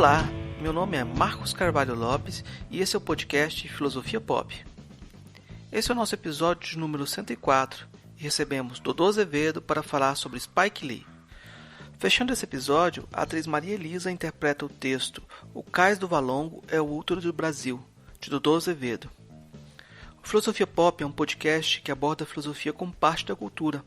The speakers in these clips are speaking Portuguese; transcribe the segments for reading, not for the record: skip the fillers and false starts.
Olá, meu nome é Marcos Carvalho Lopes e esse é o podcast Filosofia Pop. Esse é o nosso episódio de número 104 e recebemos Dodô Azevedo para falar sobre Spike Lee. Fechando esse episódio, a atriz Maria Elisa interpreta o texto O Cais do Valongo é o Útero do Brasil, de Dodô Azevedo. O Filosofia Pop é um podcast que aborda a filosofia como parte da cultura.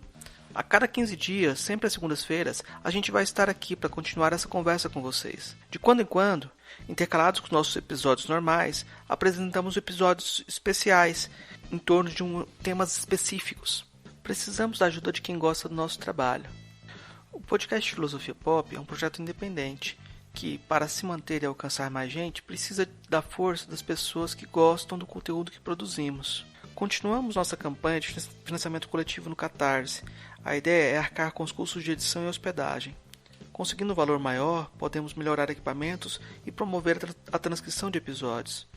A cada 15 dias, sempre às segundas-feiras, a gente vai estar aqui para continuar essa conversa com vocês. De quando em quando, intercalados com os nossos episódios normais, apresentamos episódios especiais em torno de temas específicos. Precisamos da ajuda de quem gosta do nosso trabalho. O podcast Filosofia Pop é um projeto independente que, para se manter e alcançar mais gente, precisa da força das pessoas que gostam do conteúdo que produzimos. Continuamos nossa campanha de financiamento coletivo no Catarse. A ideia é arcar com os custos de edição e hospedagem. Conseguindo um valor maior, podemos melhorar equipamentos e promover a transcrição de episódios.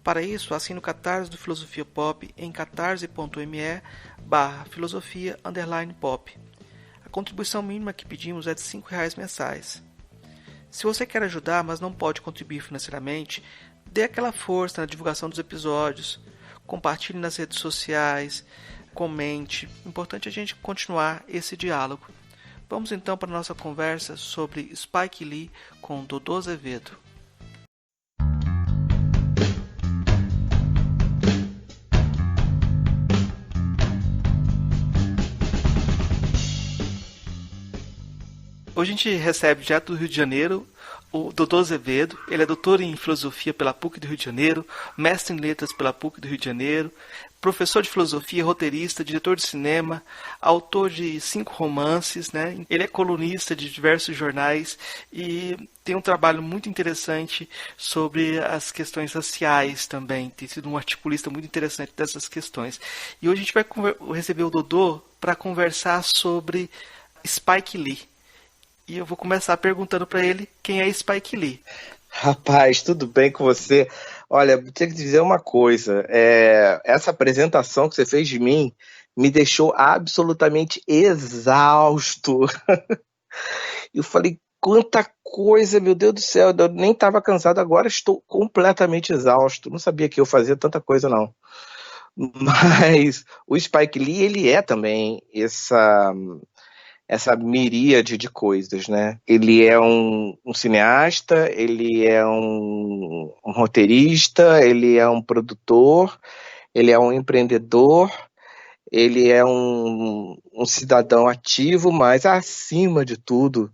Para isso, assine o Catarse do Filosofia Pop em catarse.me/filosofia_pop. A contribuição mínima que pedimos é de R$ 5 mensais. Se você quer ajudar, mas não pode contribuir financeiramente, dê aquela força na divulgação dos episódios. Compartilhe nas redes sociais, comente. Importante a gente continuar esse diálogo. Vamos então para a nossa conversa sobre Spike Lee com Dodô Azevedo. Hoje a gente recebe direto do Rio de Janeiro o Dodô Azevedo. Ele é doutor em filosofia pela PUC do Rio de Janeiro, mestre em letras pela PUC do Rio de Janeiro, professor de filosofia, roteirista, diretor de cinema, autor de 5 romances, né? Ele é colunista de diversos jornais e tem um trabalho muito interessante sobre as questões raciais também. Tem sido um articulista muito interessante dessas questões. E hoje a gente vai receber o Dodô para conversar sobre Spike Lee. E eu vou começar perguntando para ele quem é Spike Lee. Rapaz, tudo bem com você? Olha, vou ter que dizer uma coisa. Essa apresentação que você fez de mim me deixou absolutamente exausto. Eu falei, quanta coisa, meu Deus do céu. Eu nem estava cansado, agora estou completamente exausto. Não sabia que eu fazia tanta coisa, não. Mas o Spike Lee, ele é também essa miríade de coisas, né? Ele é um cineasta, ele é um roteirista, ele é um produtor, ele é um empreendedor, ele é um cidadão ativo, mas acima de tudo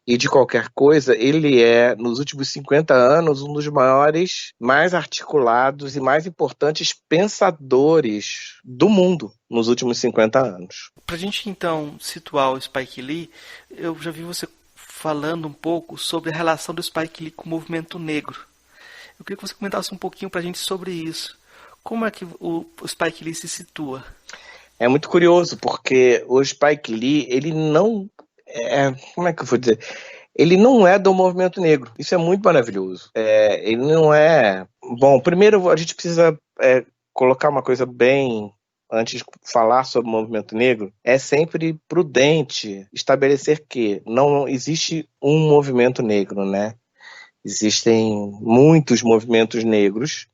e de qualquer coisa, ele é, nos últimos 50 anos, um dos maiores, mais articulados e mais importantes pensadores do mundo nos últimos 50 anos. Para a gente, então, situar o Spike Lee, eu já vi você falando um pouco sobre a relação do Spike Lee com o movimento negro. Eu queria que você comentasse um pouquinho para a gente sobre isso. Como é que o Spike Lee se situa? É muito curioso, porque o Spike Lee, ele não... como é que eu vou dizer? Ele não é do movimento negro. Isso é muito maravilhoso. Ele não é... Bom, primeiro a gente precisa colocar uma coisa bem... Antes de falar sobre o movimento negro, é sempre prudente estabelecer que não existe um movimento negro, né? Existem muitos movimentos negros,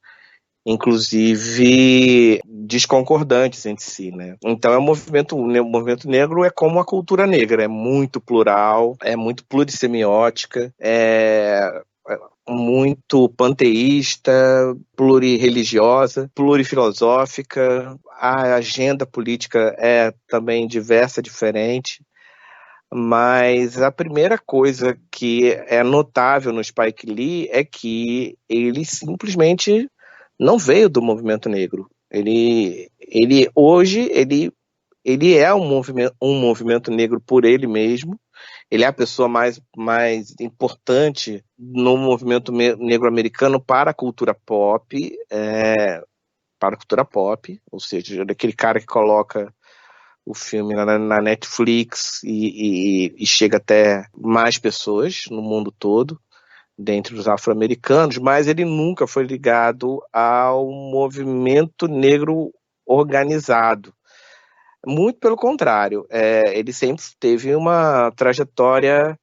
inclusive desconcordantes entre si, né? Então o movimento negro é como a cultura negra, é muito plural, é muito plurissemiótica, é muito panteísta, plurireligiosa, plurifilosófica. A agenda política é também diversa, diferente. Mas a primeira coisa que é notável no Spike Lee é que ele simplesmente não veio do movimento negro. Ele é um movimento negro por ele mesmo. Ele é a pessoa mais importante no movimento negro americano para a cultura pop, ou seja, aquele cara que coloca o filme na Netflix e chega até mais pessoas no mundo todo, dentre os afro-americanos, mas ele nunca foi ligado ao movimento negro organizado. Muito pelo contrário, ele sempre teve uma trajetória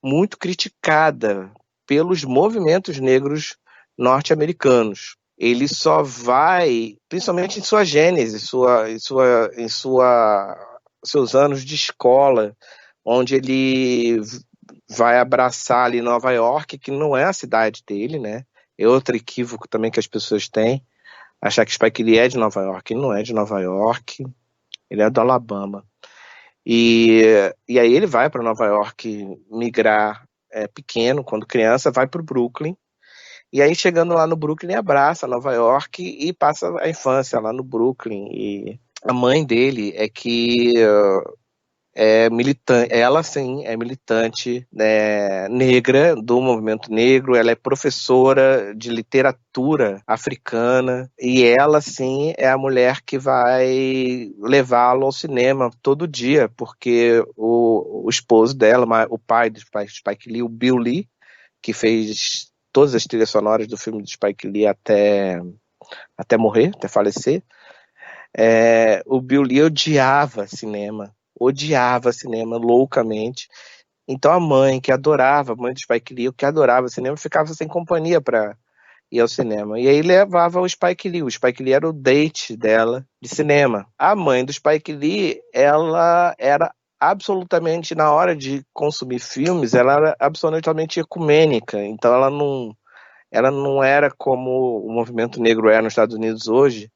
muito criticada pelos movimentos negros norte-americanos. Ele só vai, principalmente em sua gênese, seus anos de escola, onde ele vai abraçar ali Nova York, que não é a cidade dele, né? É outro equívoco também que as pessoas têm, achar que Spike Lee é de Nova York. Ele não é de Nova York, ele é do Alabama. E aí ele vai para Nova York migrar pequeno, quando criança, vai para o Brooklyn. E aí, chegando lá no Brooklyn, abraça Nova York e passa a infância lá no Brooklyn. E a mãe dele é que é militante, ela sim é militante, né, negra, do movimento negro. Ela é professora de literatura africana e ela sim é a mulher que vai levá-lo ao cinema todo dia, porque o esposo dela, o pai do Spike Lee, o Bill Lee, que fez todas as trilhas sonoras do filme do Spike Lee até morrer, até falecer, o Bill Lee odiava cinema loucamente. Então a mãe a mãe do Spike Lee, que adorava cinema, ficava sem companhia para ir ao cinema. E aí levava o Spike Lee era o date dela de cinema. A mãe do Spike Lee, ela era absolutamente, na hora de consumir filmes, ela era absolutamente ecumênica. Então ela não era como o movimento negro é nos Estados Unidos hoje.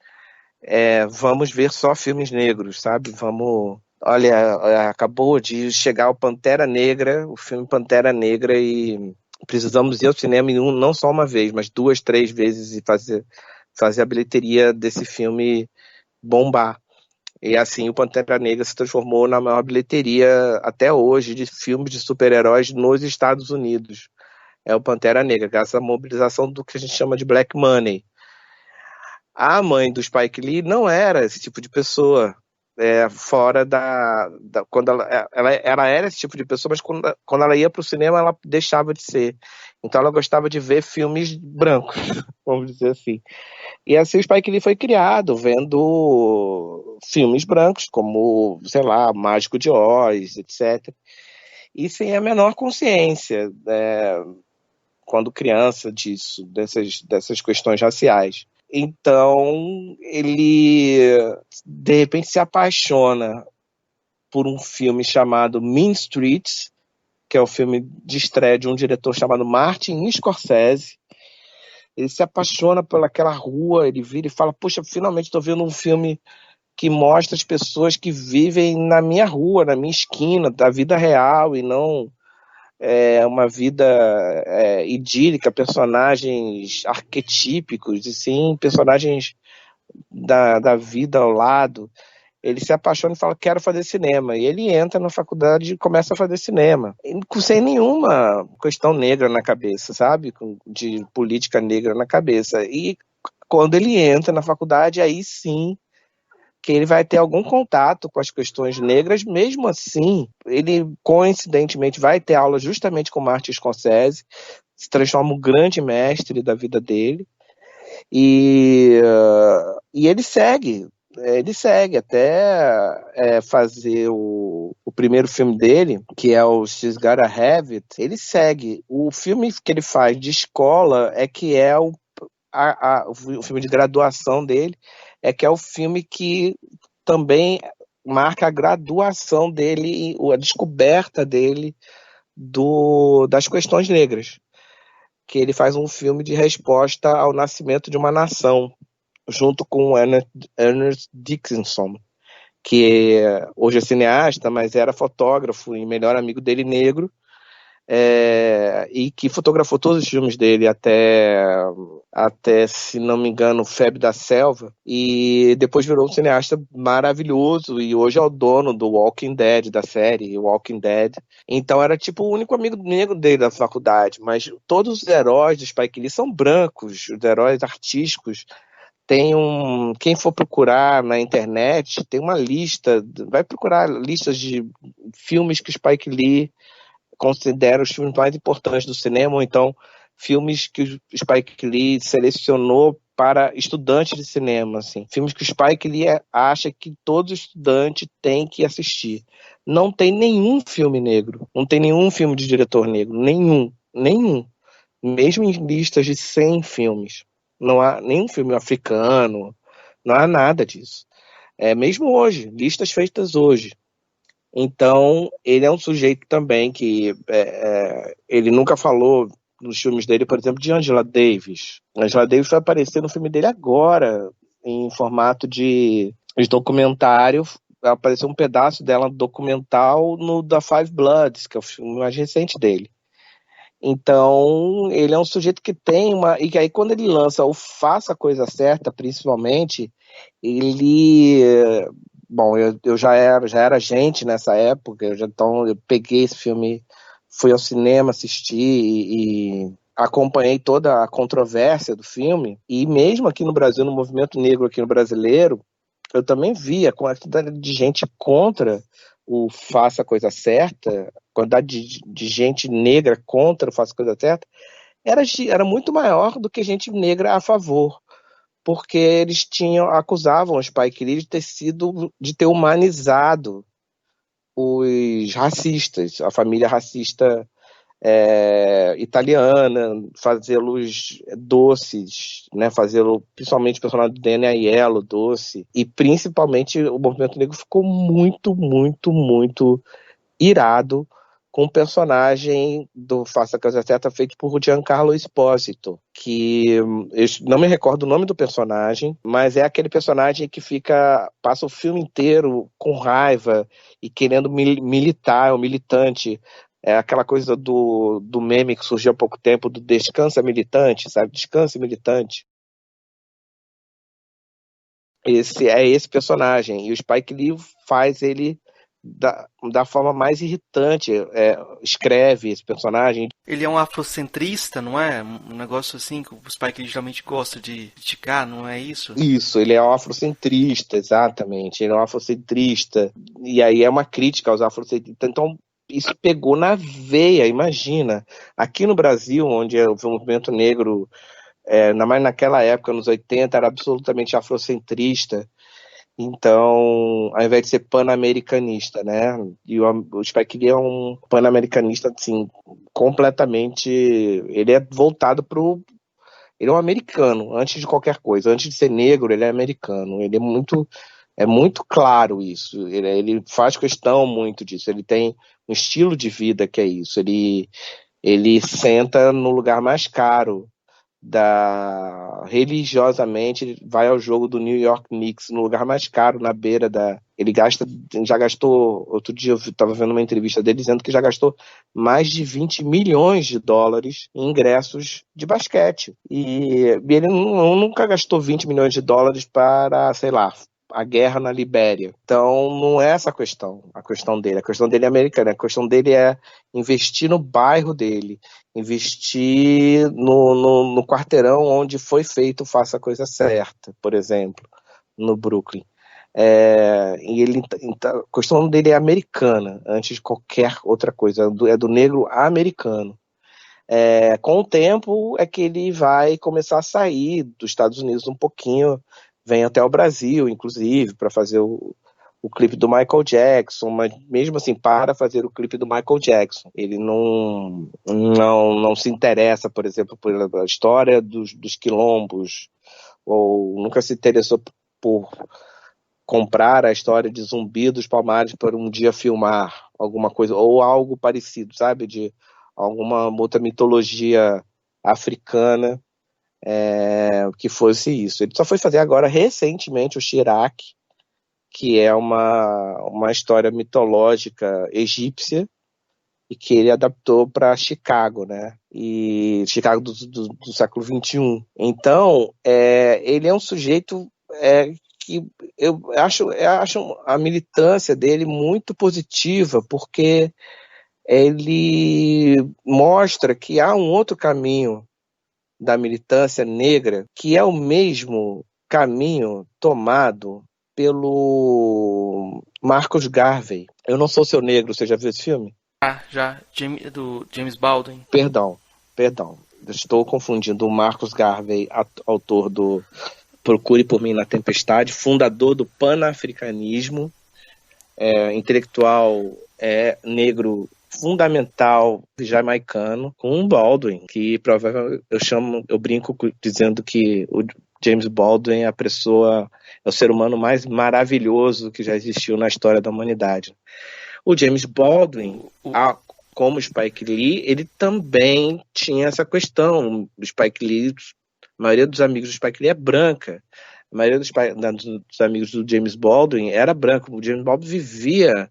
Vamos ver só filmes negros, sabe? Olha, acabou de chegar o Pantera Negra, o filme Pantera Negra, e precisamos ir ao cinema não só uma vez, mas 2, 3 vezes, e fazer a bilheteria desse filme bombar. E assim o Pantera Negra se transformou na maior bilheteria até hoje de filmes de super-heróis nos Estados Unidos. É o Pantera Negra, graças à mobilização do que a gente chama de Black Money. A mãe do Spike Lee não era esse tipo de pessoa, fora quando ela era esse tipo de pessoa, mas quando ela ia para o cinema, ela deixava de ser. Então ela gostava de ver filmes brancos, vamos dizer assim. E assim o Spike Lee foi criado, vendo filmes brancos, como, sei lá, Mágico de Oz, etc. E sem a menor consciência, quando criança, dessas questões raciais. Então, ele, de repente, se apaixona por um filme chamado Mean Streets, que é o filme de estreia de um diretor chamado Martin Scorsese. Ele se apaixona pelaquela rua, ele vira e fala, poxa, finalmente estou vendo um filme que mostra as pessoas que vivem na minha rua, na minha esquina, da vida real, e não uma vida idílica, personagens arquetípicos, e sim personagens da vida ao lado. Ele se apaixona e fala, quero fazer cinema. E ele entra na faculdade e começa a fazer cinema. Sem nenhuma questão negra na cabeça, sabe? De política negra na cabeça. E quando ele entra na faculdade, aí sim que ele vai ter algum contato com as questões negras. Mesmo assim, ele coincidentemente vai ter aula justamente com Martin Scorsese, se transforma um grande mestre da vida dele. E ele segue até fazer o primeiro filme dele, que é o She's Gotta Have It. Ele segue. O filme que ele faz de escola o filme de graduação dele, que é o filme que também marca a graduação dele, a descoberta dele das questões negras. Que ele faz um filme de resposta ao nascimento de uma nação, junto com o Ernest Dickinson, que hoje é cineasta, mas era fotógrafo e melhor amigo dele negro, e que fotografou todos os filmes dele até, se não me engano, Febre da Selva, e depois virou um cineasta maravilhoso, e hoje é o dono do Walking Dead, da série Walking Dead. Então era tipo o único amigo negro dele da faculdade, mas todos os heróis do Spike Lee são brancos, os heróis artísticos. Quem for procurar na internet, tem uma lista, vai procurar listas de filmes que o Spike Lee considera os filmes mais importantes do cinema, ou então filmes que o Spike Lee selecionou para estudantes de cinema, assim. Filmes que o Spike Lee acha que todo estudante tem que assistir. Não tem nenhum filme negro, não tem nenhum filme de diretor negro, nenhum. mesmo em listas de 100 filmes. Não há nenhum filme africano, não há nada disso. Mesmo hoje, listas feitas hoje. Então, ele é um sujeito também que ele nunca falou nos filmes dele, por exemplo, de Angela Davis. Angela Davis vai aparecer no filme dele agora, em formato de documentário. Apareceu um pedaço dela documental no The Five Bloods, que é o filme mais recente dele. Então, ele é um sujeito que tem uma... E que aí, quando ele lança o Faça a Coisa Certa, principalmente, ele... Bom, eu já era gente nessa época, então eu peguei esse filme, fui ao cinema assistir e acompanhei toda a controvérsia do filme. E mesmo aqui no Brasil, no movimento negro aqui no brasileiro, eu também vi a quantidade de gente contra o Faça a Coisa Certa, a quantidade de gente negra contra o Faça a Coisa Certa, era muito maior do que gente negra a favor, porque eles acusavam o Spike Lee de ter humanizado os racistas, a família racista italiana, fazê-los doces, né, fazê-lo, principalmente o personagem do Danny Aiello doce, e principalmente o movimento negro ficou muito, muito, muito irado com o personagem do Faça a Coisa Certa feito por Giancarlo Esposito, que eu não me recordo o nome do personagem, mas é aquele personagem que passa o filme inteiro com raiva e querendo militar, o militante. É aquela coisa do meme que surgiu há pouco tempo, do descansa militante, sabe? Descansa militante. Esse personagem. E o Spike Lee faz ele da forma mais irritante, escreve esse personagem. Ele é um afrocentrista, não é? Um negócio assim que o Spike Lee geralmente gosta de criticar, não é isso? Isso, ele é um afrocentrista, exatamente. Ele é um afrocentrista. E aí é uma crítica aos afrocentristas. Então, isso pegou na veia, imagina. Aqui no Brasil, onde o movimento negro, ainda mais naquela época, nos 80, era absolutamente afrocentrista. Então, ao invés de ser pan-americanista, né? E o Spike Lee é um pan-americanista, assim, completamente... Ele é voltado pro... Ele é um americano, antes de qualquer coisa. Antes de ser negro, ele é americano. Ele é muito claro isso. Ele faz questão muito disso. Ele tem um estilo de vida que é isso. Ele senta no lugar mais caro religiosamente, vai ao jogo do New York Knicks no lugar mais caro, na beira da... já gastou, outro dia eu estava vendo uma entrevista dele dizendo que já gastou mais de 20 milhões de dólares em ingressos de basquete. E ele nunca gastou 20 milhões de dólares para, sei lá, a guerra na Libéria. Então, não é essa a questão dele. A questão dele é americana. A questão dele é investir no bairro dele, investir no quarteirão onde foi feito Faça a Coisa Certa, por exemplo, no Brooklyn. A questão dele é americana, antes de qualquer outra coisa. É do negro americano. Com o tempo é que ele vai começar a sair dos Estados Unidos um pouquinho, vem até o Brasil, inclusive, para fazer o clipe do Michael Jackson, mas mesmo assim, para fazer o clipe do Michael Jackson. Ele não se interessa, por exemplo, pela história dos quilombos, ou nunca se interessou por comprar a história de Zumbi dos Palmares para um dia filmar alguma coisa, ou algo parecido, sabe? De alguma outra mitologia africana que fosse isso. Ele só foi fazer agora, recentemente, o Chirac, que é uma história mitológica egípcia, e que ele adaptou para Chicago, né? E Chicago do século XXI. Então, ele é um sujeito que eu acho a militância dele muito positiva, porque ele mostra que há um outro caminho da militância negra, que é o mesmo caminho tomado pelo Marcus Garvey. Eu Não Sou Seu Negro, você já viu esse filme? Já. Do James Baldwin. Perdão. Estou confundindo o Marcus Garvey, autor do Procure por Mim na Tempestade, fundador do panafricanismo, intelectual negro fundamental jamaicano com um Baldwin, que provavelmente eu brinco dizendo que o James Baldwin é o ser humano mais maravilhoso que já existiu na história da humanidade. O James Baldwin, como Spike Lee, ele também tinha essa questão. O Spike Lee, a maioria dos amigos do Spike Lee é branca. A maioria dos amigos do James Baldwin era branco. O James Baldwin vivia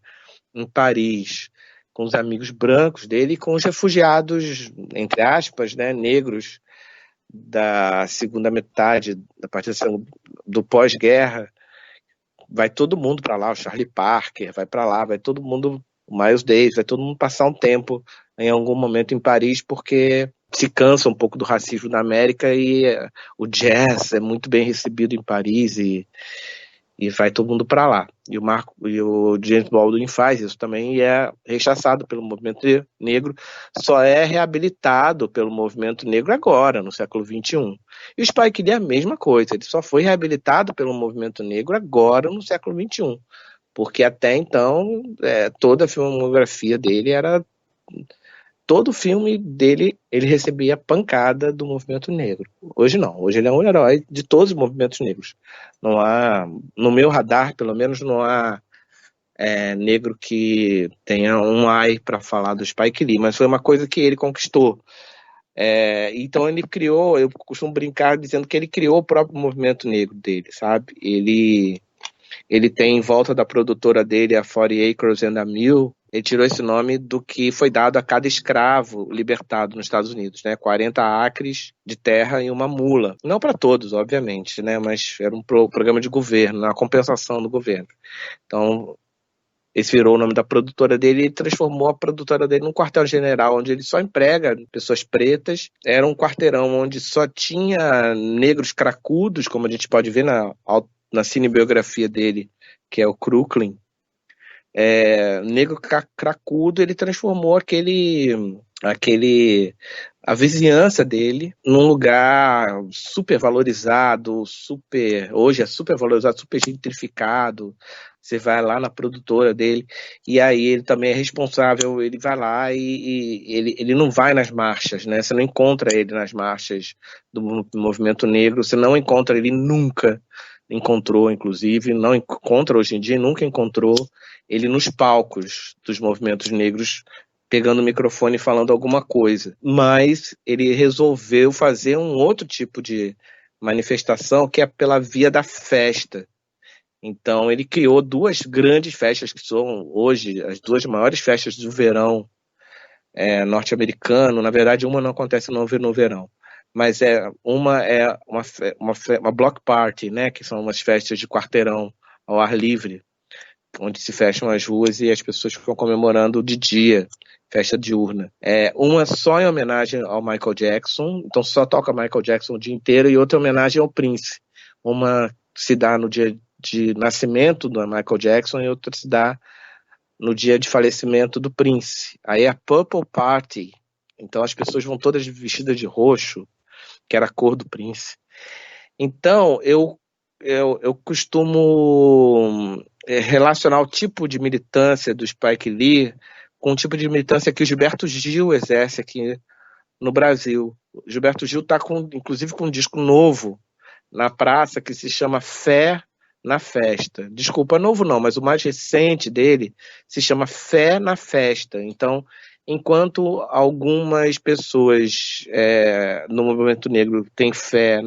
em Paris com os amigos brancos dele e com os refugiados, entre aspas, né, negros da segunda metade, a partir do pós-guerra. Vai todo mundo para lá, o Charlie Parker vai para lá, vai todo mundo, o Miles Davis, vai todo mundo passar um tempo em algum momento em Paris, porque se cansa um pouco do racismo na América e o jazz é muito bem recebido em Paris e vai todo mundo para lá. E o James Baldwin faz isso também e é rechaçado pelo movimento negro, só é reabilitado pelo movimento negro agora, no século XXI. E o Spike Lee é a mesma coisa, ele só foi reabilitado pelo movimento negro agora, no século XXI. Porque até então, toda a filmografia dele era... Todo filme dele, ele recebia pancada do movimento negro. Hoje não. Hoje ele é um herói de todos os movimentos negros. Não há, no meu radar, pelo menos, não há negro que tenha um ai para falar do Spike Lee, mas foi uma coisa que ele conquistou. Então ele criou, eu costumo brincar dizendo que ele criou o próprio movimento negro dele, sabe? Ele tem em volta da produtora dele, a 40 Acres and a Mule. Ele tirou esse nome do que foi dado a cada escravo libertado nos Estados Unidos, né? 40 acres de terra e uma mula. Não para todos, obviamente, né? Mas era um programa de governo, uma compensação do governo. Então, esse virou o nome da produtora dele e transformou a produtora dele num quartel-general, onde ele só emprega pessoas pretas. Era um quarteirão onde só tinha negros cracudos, como a gente pode ver na cinebiografia dele, que é o Crooklyn. Negro cracudo, ele transformou a vizinhança dele num lugar super valorizado, hoje é super valorizado, super gentrificado. Você vai lá na produtora dele e aí ele também é responsável, ele vai lá e ele não vai nas marchas, né? Você não encontra ele nas marchas do movimento negro, você não encontra ele nunca. Encontrou, inclusive, não encontra hoje em dia, nunca encontrou ele nos palcos dos movimentos negros pegando o microfone e falando alguma coisa. Mas ele resolveu fazer um outro tipo de manifestação que é pela via da festa. Então ele criou duas grandes festas que são hoje as duas maiores festas do verão norte-americano. Na verdade, uma não acontece no verão. Mas uma block party, né, que são umas festas de quarteirão ao ar livre, onde se fecham as ruas e as pessoas ficam comemorando de dia, festa diurna. Uma só em homenagem ao Michael Jackson, então só toca Michael Jackson o dia inteiro, e outra em homenagem ao Prince. Uma se dá no dia de nascimento do Michael Jackson e outra se dá no dia de falecimento do Prince. Aí é a Purple Party, então as pessoas vão todas vestidas de roxo, que era a cor do Prince. Então, eu costumo relacionar o tipo de militância do Spike Lee com o tipo de militância que o Gilberto Gil exerce aqui no Brasil. O Gilberto Gil está, inclusive, com um disco novo na praça que se chama Fé na Festa. Desculpa, novo não, mas o mais recente dele se chama Fé na Festa. Então, enquanto algumas pessoas no movimento negro têm fé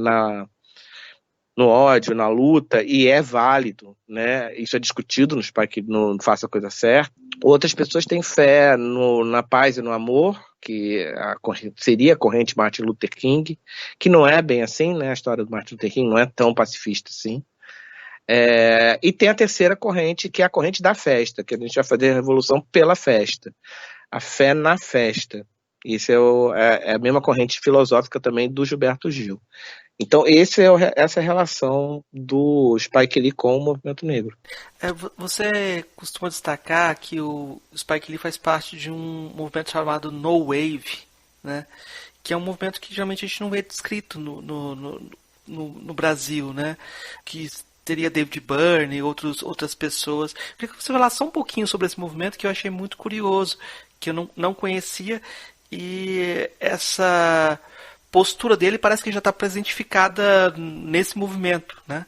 no ódio, na luta, e é válido, né? Isso é discutido no Spike, no Faça a Coisa Certa. Outras pessoas têm fé na paz e no amor, que seria a corrente Martin Luther King, que não é bem assim, né? A história do Martin Luther King não é tão pacifista assim. E tem a terceira corrente, que é a corrente da festa, que a gente vai fazer a revolução pela festa. A fé na festa. Isso é a mesma corrente filosófica também do Gilberto Gil. Então, essa é a relação do Spike Lee com o movimento negro. Você costuma destacar que o Spike Lee faz parte de um movimento chamado No Wave, né? Que é um movimento que geralmente a gente não vê descrito no Brasil, né? Que teria David Byrne e outras pessoas. Eu queria que você falasse um pouquinho sobre esse movimento, que eu achei muito curioso, que eu não conhecia, e essa postura dele parece que já está presentificada nesse movimento, né?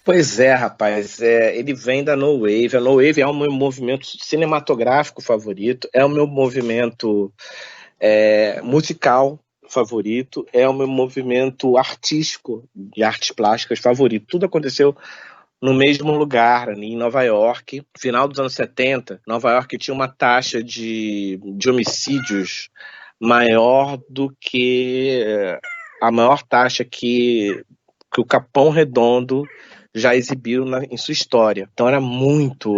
Pois é, rapaz, ele vem da No Wave. A No Wave é o meu movimento cinematográfico favorito, é o meu movimento musical favorito, é o meu movimento artístico, de artes plásticas favorito. Tudo aconteceu no mesmo lugar, ali em Nova York. Final dos anos 70, Nova York tinha uma taxa de homicídios maior do que a maior taxa que o Capão Redondo já exibiu em sua história. Então era muito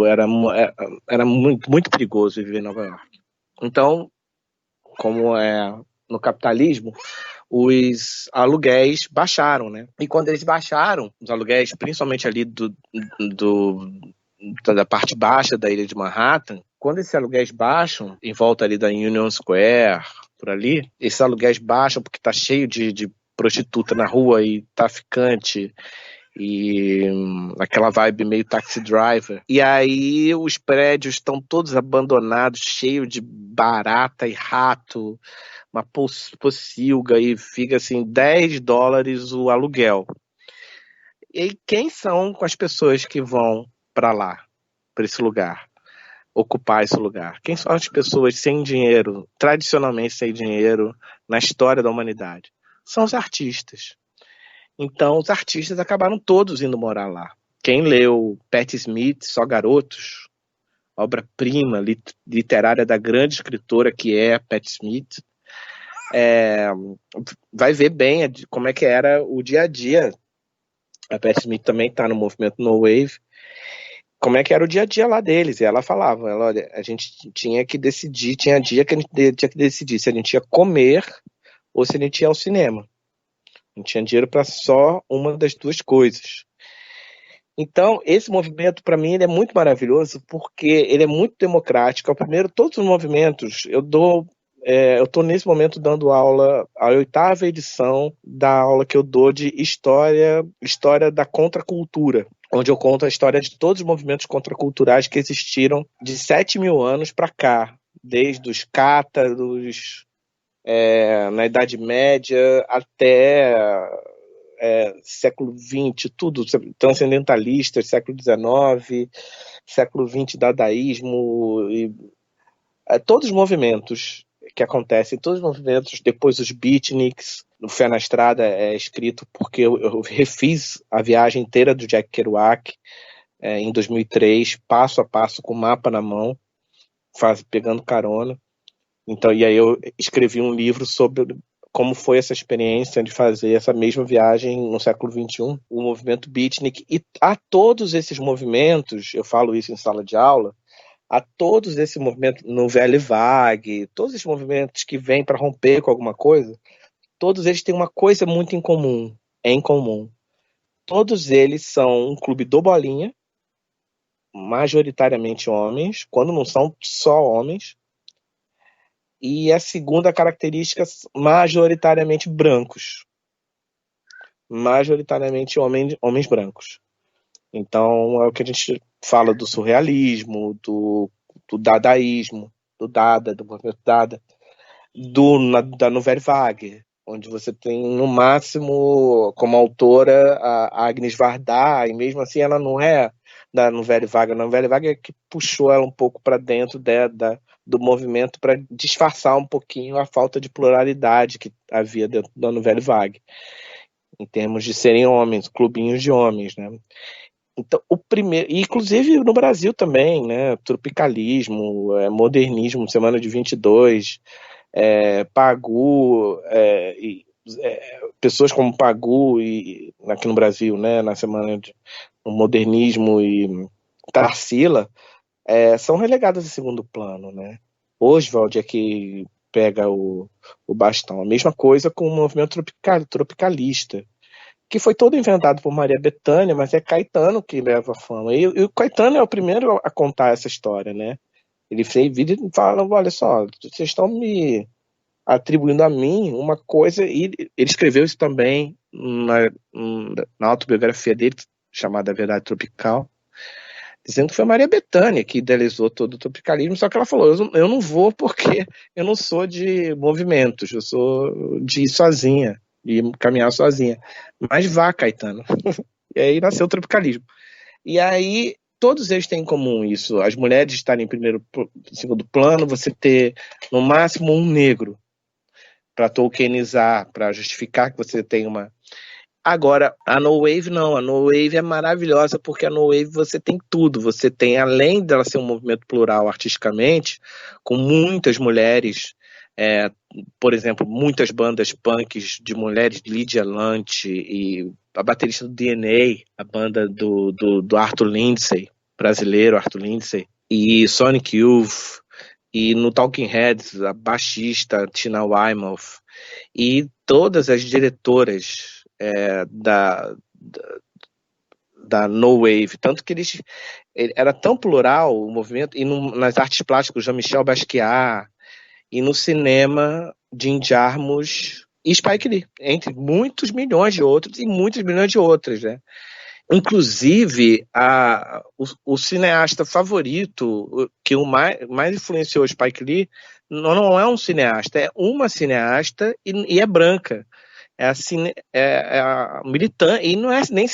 perigoso viver em Nova York. Então, como é no capitalismo, os aluguéis baixaram, né? E quando eles baixaram, os aluguéis, principalmente ali da parte baixa da ilha de Manhattan, quando esses aluguéis baixam, em volta ali da Union Square, por ali, esses aluguéis baixam porque tá cheio de prostituta na rua e traficante e aquela vibe meio Taxi Driver. E aí os prédios estão todos abandonados, cheios de barata e rato, uma pocilga, e fica assim, $10 o aluguel. E quem são as pessoas que vão para lá, para esse lugar, ocupar esse lugar? Quem são as pessoas sem dinheiro, tradicionalmente sem dinheiro, na história da humanidade? São os artistas. Então, os artistas acabaram todos indo morar lá. Quem leu Patti Smith, Só Garotos, obra-prima literária da grande escritora que é Patti Smith, vai ver bem como é que era o dia a dia. A Patti Smith também está no movimento No Wave. Como é que era o dia a dia lá deles? E ela falava, olha, a gente tinha que decidir, tinha dia que a gente tinha que decidir se a gente ia comer ou se a gente ia ao cinema. Não tinha dinheiro para só uma das duas coisas. Então, esse movimento, para mim, ele é muito maravilhoso porque ele é muito democrático. É o primeiro, todos os movimentos, eu estou nesse momento dando aula, a 8ª edição da aula que eu dou de história da contracultura, onde eu conto a história de todos os movimentos contraculturais que existiram de 7.000 anos para cá, desde os cátaros, na Idade Média até século XX, tudo, transcendentalistas, século XIX, século XX, dadaísmo, todos os movimentos que acontecem, todos os movimentos, depois os beatniks, o Fé na Estrada é escrito porque eu refiz a viagem inteira do Jack Kerouac em 2003, passo a passo, com o mapa na mão, pegando carona. Então, e aí eu escrevi um livro sobre como foi essa experiência de fazer essa mesma viagem no século XXI, o movimento beatnik. E a todos esses movimentos, eu falo isso em sala de aula, a todos esses movimentos, Nouvelle Vague, todos esses movimentos que vêm para romper com alguma coisa, todos eles têm uma coisa muito em comum. Todos eles são um clube do bolinha, majoritariamente homens, quando não são só homens. E a segunda característica, majoritariamente brancos. Majoritariamente homens brancos. Então, é o que a gente fala do surrealismo, do dadaísmo, do movimento Dada, da Nouvelle Vague, onde você tem, no máximo, como autora, a Agnes Varda, e mesmo assim ela não é da Nouvelle Vague. A Nouvelle Vague é que puxou ela um pouco para dentro do movimento para disfarçar um pouquinho a falta de pluralidade que havia dentro da Nouvelle Vague, em termos de serem homens, clubinhos de homens, né? Então, o primeiro, inclusive no Brasil também, né? Tropicalismo, modernismo, Semana de 22, Pagu, pessoas como Pagu e aqui no Brasil, né? Na Semana de Modernismo e Tarsila, são relegadas a segundo plano, né? Oswald é que pega o bastão. A mesma coisa com o movimento tropicalista, que foi todo inventado por Maria Bethânia, mas é Caetano que leva a fama. E o Caetano é o primeiro a contar essa história, né? Ele fez vídeo e fala, olha só, vocês estão me atribuindo a mim uma coisa, e ele escreveu isso também na autobiografia dele, chamada Verdade Tropical. dizendo que foi a Maria Bethânia que idealizou todo o tropicalismo, só que ela falou, eu não vou porque eu não sou de movimentos, eu sou de ir sozinha, de caminhar sozinha. Mas vá, Caetano. E aí nasceu o tropicalismo. E aí todos eles têm em comum isso, as mulheres estarem em segundo plano, você ter no máximo um negro para tokenizar, para justificar que você tem uma... Agora, a No Wave não, a No Wave é maravilhosa porque a No Wave você tem tudo, você tem, além dela ser um movimento plural artisticamente, com muitas mulheres, por exemplo, muitas bandas punks de mulheres, Lydia Lunch e a baterista do DNA, a banda do Arthur Lindsay, brasileiro Arthur Lindsay, e Sonic Youth, e no Talking Heads, a baixista Tina Weymouth, e todas as diretoras da No Wave, tanto que era tão plural o movimento, e nas artes plásticas, Jean-Michel Basquiat, e no cinema, Jim Jarmusch e Spike Lee, entre muitos milhões de outros e muitos milhões de outras, né? Inclusive, o cineasta favorito que mais influenciou Spike Lee não é um cineasta, é uma cineasta e é branca. É a militante, e não é nem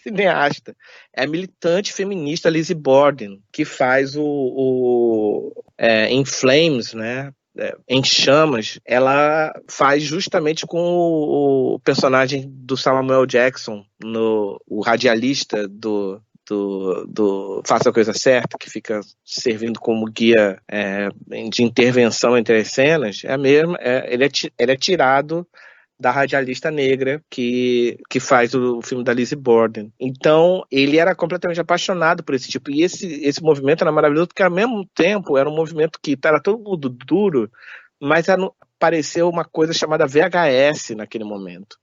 cineasta, é a militante feminista Lizzie Borden, que faz In Flames, né? Em Chamas, ela faz justamente com o personagem do Samuel Jackson, o radialista do Faça a Coisa Certa, que fica servindo como guia de intervenção entre as cenas, é a mesma, ele é tirado da radialista negra que faz o filme da Lizzie Borden. Então, ele era completamente apaixonado por esse tipo. E esse movimento era maravilhoso, porque ao mesmo tempo era um movimento que era todo mundo duro, mas apareceu uma coisa chamada VHS naquele momento.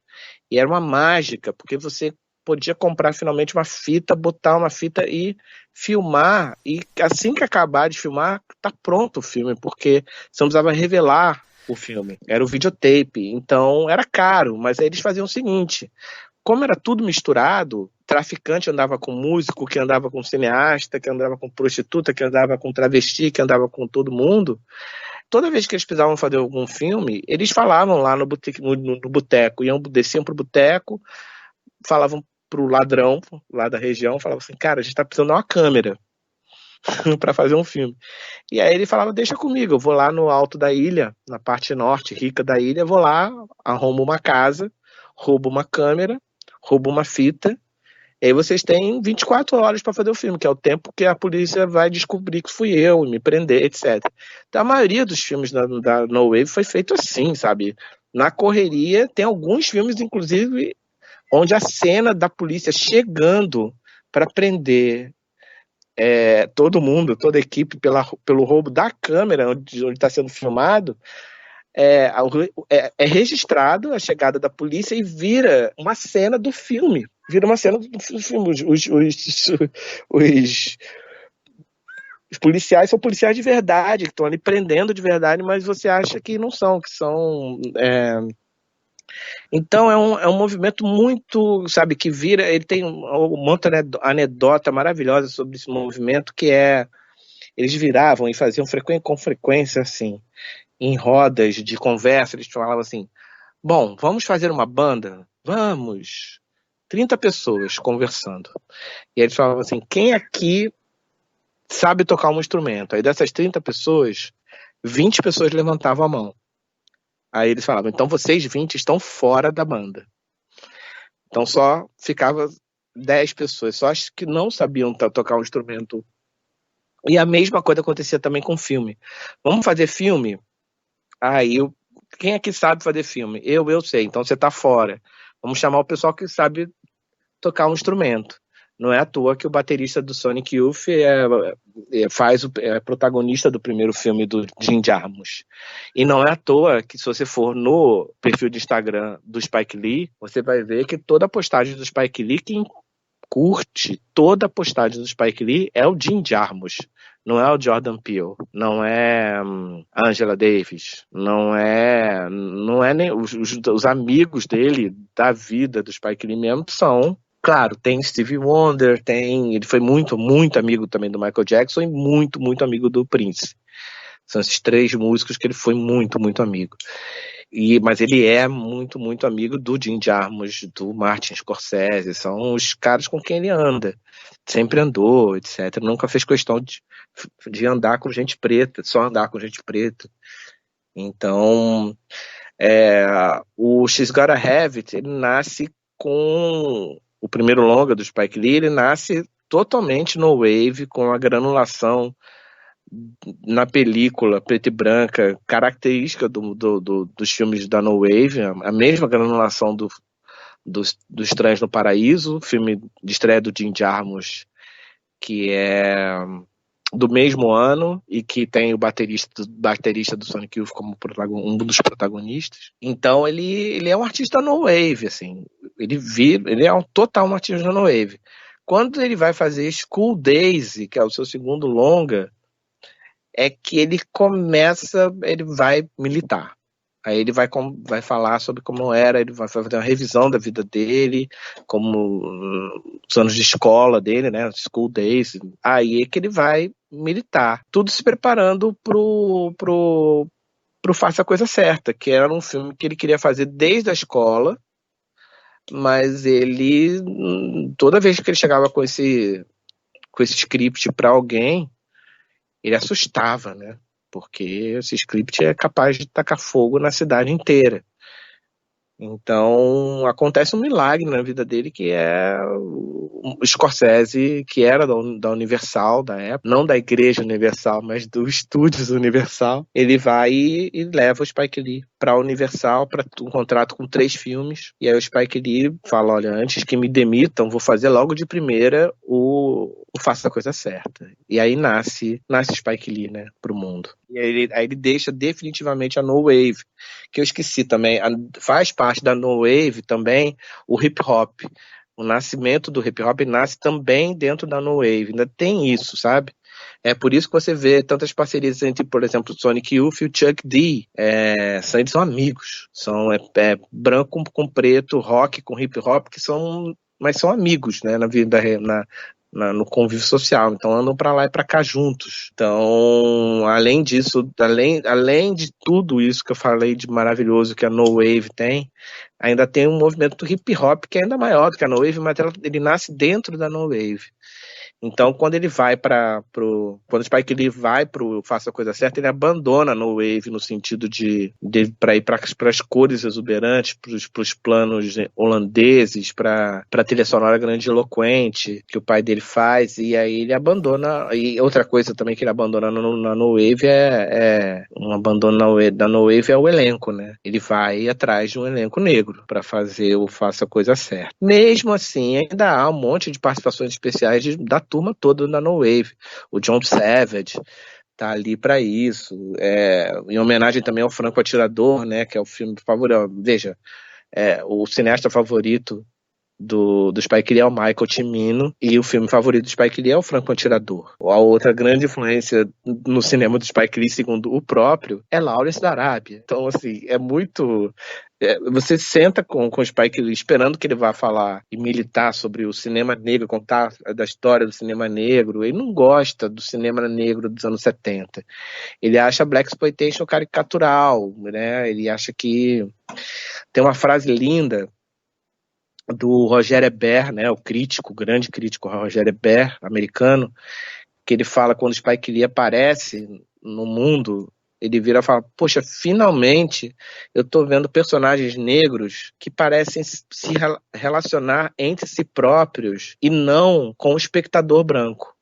E era uma mágica, porque você podia comprar finalmente uma fita, botar uma fita e filmar, e assim que acabar de filmar, tá pronto o filme, porque você não precisava revelar o filme, era o videotape, então era caro, mas aí eles faziam o seguinte, como era tudo misturado, traficante andava com músico, que andava com cineasta, que andava com prostituta, que andava com travesti, que andava com todo mundo, toda vez que eles precisavam fazer algum filme, eles falavam lá no boteco, desciam pro boteco, falavam pro ladrão lá da região, falavam assim, cara, a gente tá precisando de uma câmera para fazer um filme. E aí ele falava, deixa comigo, eu vou lá no alto da ilha, na parte norte, rica da ilha, vou lá, arrumo uma casa, roubo uma câmera, roubo uma fita, e aí vocês têm 24 horas para fazer o filme, que é o tempo que a polícia vai descobrir que fui eu, me prender, etc. Então, a maioria dos filmes da No Wave foi feito assim, sabe? Na correria, tem alguns filmes, inclusive, onde a cena da polícia chegando para prender todo mundo, toda a equipe pelo roubo da câmera onde está sendo filmado, é registrado a chegada da polícia e vira uma cena do filme. Vira uma cena do filme. Os policiais são policiais de verdade, que estão ali prendendo de verdade, mas você acha que não são, que são... Então é um movimento muito, sabe, que vira, ele tem uma anedota maravilhosa sobre esse movimento, que eles viravam e faziam com frequência, assim, em rodas de conversa, eles falavam assim, bom, vamos fazer uma banda? Vamos! 30 pessoas conversando. E eles falavam assim, quem aqui sabe tocar um instrumento? Aí dessas 30 pessoas, 20 pessoas levantavam a mão. Aí eles falavam, então vocês 20 estão fora da banda. Então só ficava 10 pessoas, só as que não sabiam tocar um instrumento. E a mesma coisa acontecia também com filme. Vamos fazer filme? Aí, quem aqui sabe fazer filme? Eu sei, então você tá fora. Vamos chamar o pessoal que sabe tocar um instrumento. Não é à toa que o baterista do Sonic Youth é protagonista do primeiro filme do Jim Jarmusch. E não é à toa que, se você for no perfil de Instagram do Spike Lee, você vai ver que toda a postagem do Spike Lee, quem curte toda a postagem do Spike Lee é o Jim Jarmusch. Não é o Jordan Peele, não é a Angela Davis, não é nem os amigos dele, da vida do Spike Lee mesmo, são Claro, tem Stevie Wonder, ele foi muito, muito amigo também do Michael Jackson e muito, muito amigo do Prince. São esses três músicos que ele foi muito, muito amigo. Mas ele é muito, muito amigo do Jim Jarmusch, do Martin Scorsese, são os caras com quem ele anda. Sempre andou, etc. Nunca fez questão de andar com gente preta, só andar com gente preta. Então, o She's Gotta Have It, ele nasce com o primeiro longa do Spike Lee, ele nasce totalmente no wave, com a granulação na película preta e branca, característica dos filmes da No Wave, a mesma granulação do Estranhos no Paraíso, filme de estreia do Jim Jarmusch, que é do mesmo ano e que tem o baterista do Sonic Youth como um dos protagonistas. Então ele é um artista no wave, assim. Ele é um total artista no wave. Quando ele vai fazer School Days, que é o seu segundo longa, é que ele vai militar. Aí ele vai falar sobre como era, ele vai fazer uma revisão da vida dele, como os anos de escola dele, né, School Days. Aí é que ele vai militar. Tudo se preparando pro Faça a Coisa Certa, que era um filme que ele queria fazer desde a escola, mas ele, toda vez que ele chegava com esse script para alguém, ele assustava, né? Porque esse script é capaz de tacar fogo na cidade inteira. Então, acontece um milagre na vida dele, que é o Scorsese, que era da Universal, da época, não da Igreja Universal, mas do Estúdios Universal. Ele vai e leva o Spike Lee para a Universal, para um contrato com 3 filmes. E aí o Spike Lee fala, olha, antes que me demitam, vou fazer logo de primeira o Faça a Coisa Certa. E aí nasce Spike Lee, né, pro mundo. E aí ele deixa definitivamente a No Wave, que eu esqueci também, faz parte da No Wave também o hip hop. O nascimento do hip hop nasce também dentro da No Wave. Ainda tem isso, sabe? É por isso que você vê tantas parcerias entre, por exemplo, o Sonic Youth e o Chuck D. Eles são amigos. Branco com preto, rock com hip hop, mas são amigos, né, na vida, no convívio social, então andam para lá e para cá juntos. Então, além disso, além de tudo isso que eu falei de maravilhoso que a No Wave tem, ainda tem um movimento do hip hop que é ainda maior do que a No Wave, mas ele nasce dentro da No Wave. Então, quando ele vai quando o Spike Lee vai pro Faça a Coisa Certa, ele abandona No Wave no sentido de para ir para as cores exuberantes, para os planos holandeses, para a trilha sonora grandiloquente que o pai dele faz, e aí ele abandona. E outra coisa também que ele abandona na No Wave um abandono da No Wave é o elenco, né? Ele vai atrás de um elenco negro para fazer o Faça a Coisa Certa. Mesmo assim, ainda há um monte de participações especiais da turma toda da No Wave. O John Savage tá ali para isso. Em homenagem também ao Franco Atirador, né? Que é o filme favorito. Veja, o cineasta favorito do Spike Lee é o Michael Cimino, e o filme favorito do Spike Lee é o Franco Atirador. A outra grande influência no cinema do Spike Lee, segundo o próprio, é Lawrence da Arábia. Então, assim, é muito... você senta com o Spike Lee esperando que ele vá falar e militar sobre o cinema negro, contar da história do cinema negro. Ele não gosta do cinema negro dos anos 70. Ele acha Blaxploitation caricatural, né? Ele acha que... Tem uma frase linda do Roger Ebert, né, o grande crítico Roger Ebert, americano, que ele fala quando o Spike Lee aparece no mundo, ele vira e fala, poxa, finalmente eu tô vendo personagens negros que parecem se relacionar entre si próprios e não com o espectador branco,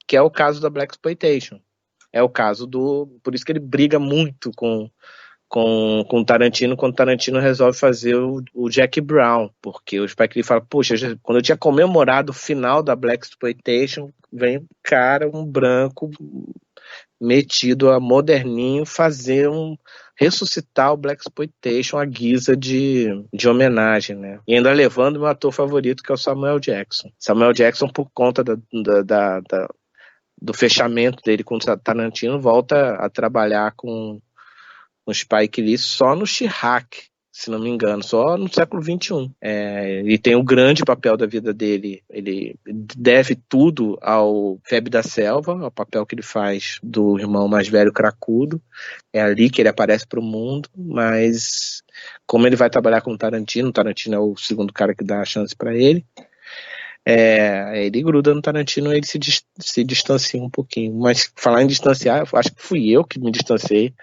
que é o caso da Blaxploitation. É o caso por isso que ele briga muito com Tarantino, quando Tarantino resolve fazer o Jack Brown, porque o Spike Lee fala, poxa, quando eu tinha comemorado o final da Blaxploitation, vem um branco metido a moderninho ressuscitar o Blaxploitation à guisa de homenagem, né? E ainda levando meu ator favorito, que é o Samuel Jackson. Samuel Jackson, por conta do fechamento dele com o Tarantino, volta a trabalhar com o Spike Lee só no Chi-Raq, se não me engano, só no século XXI. E tem o grande papel da vida dele, ele deve tudo ao Febre da Selva, ao papel que ele faz do irmão mais velho cracudo. É ali que ele aparece para o mundo, mas como ele vai trabalhar com o Tarantino é o segundo cara que dá a chance para ele, ele gruda no Tarantino e ele se distancia um pouquinho. Mas falar em distanciar, acho que fui eu que me distanciei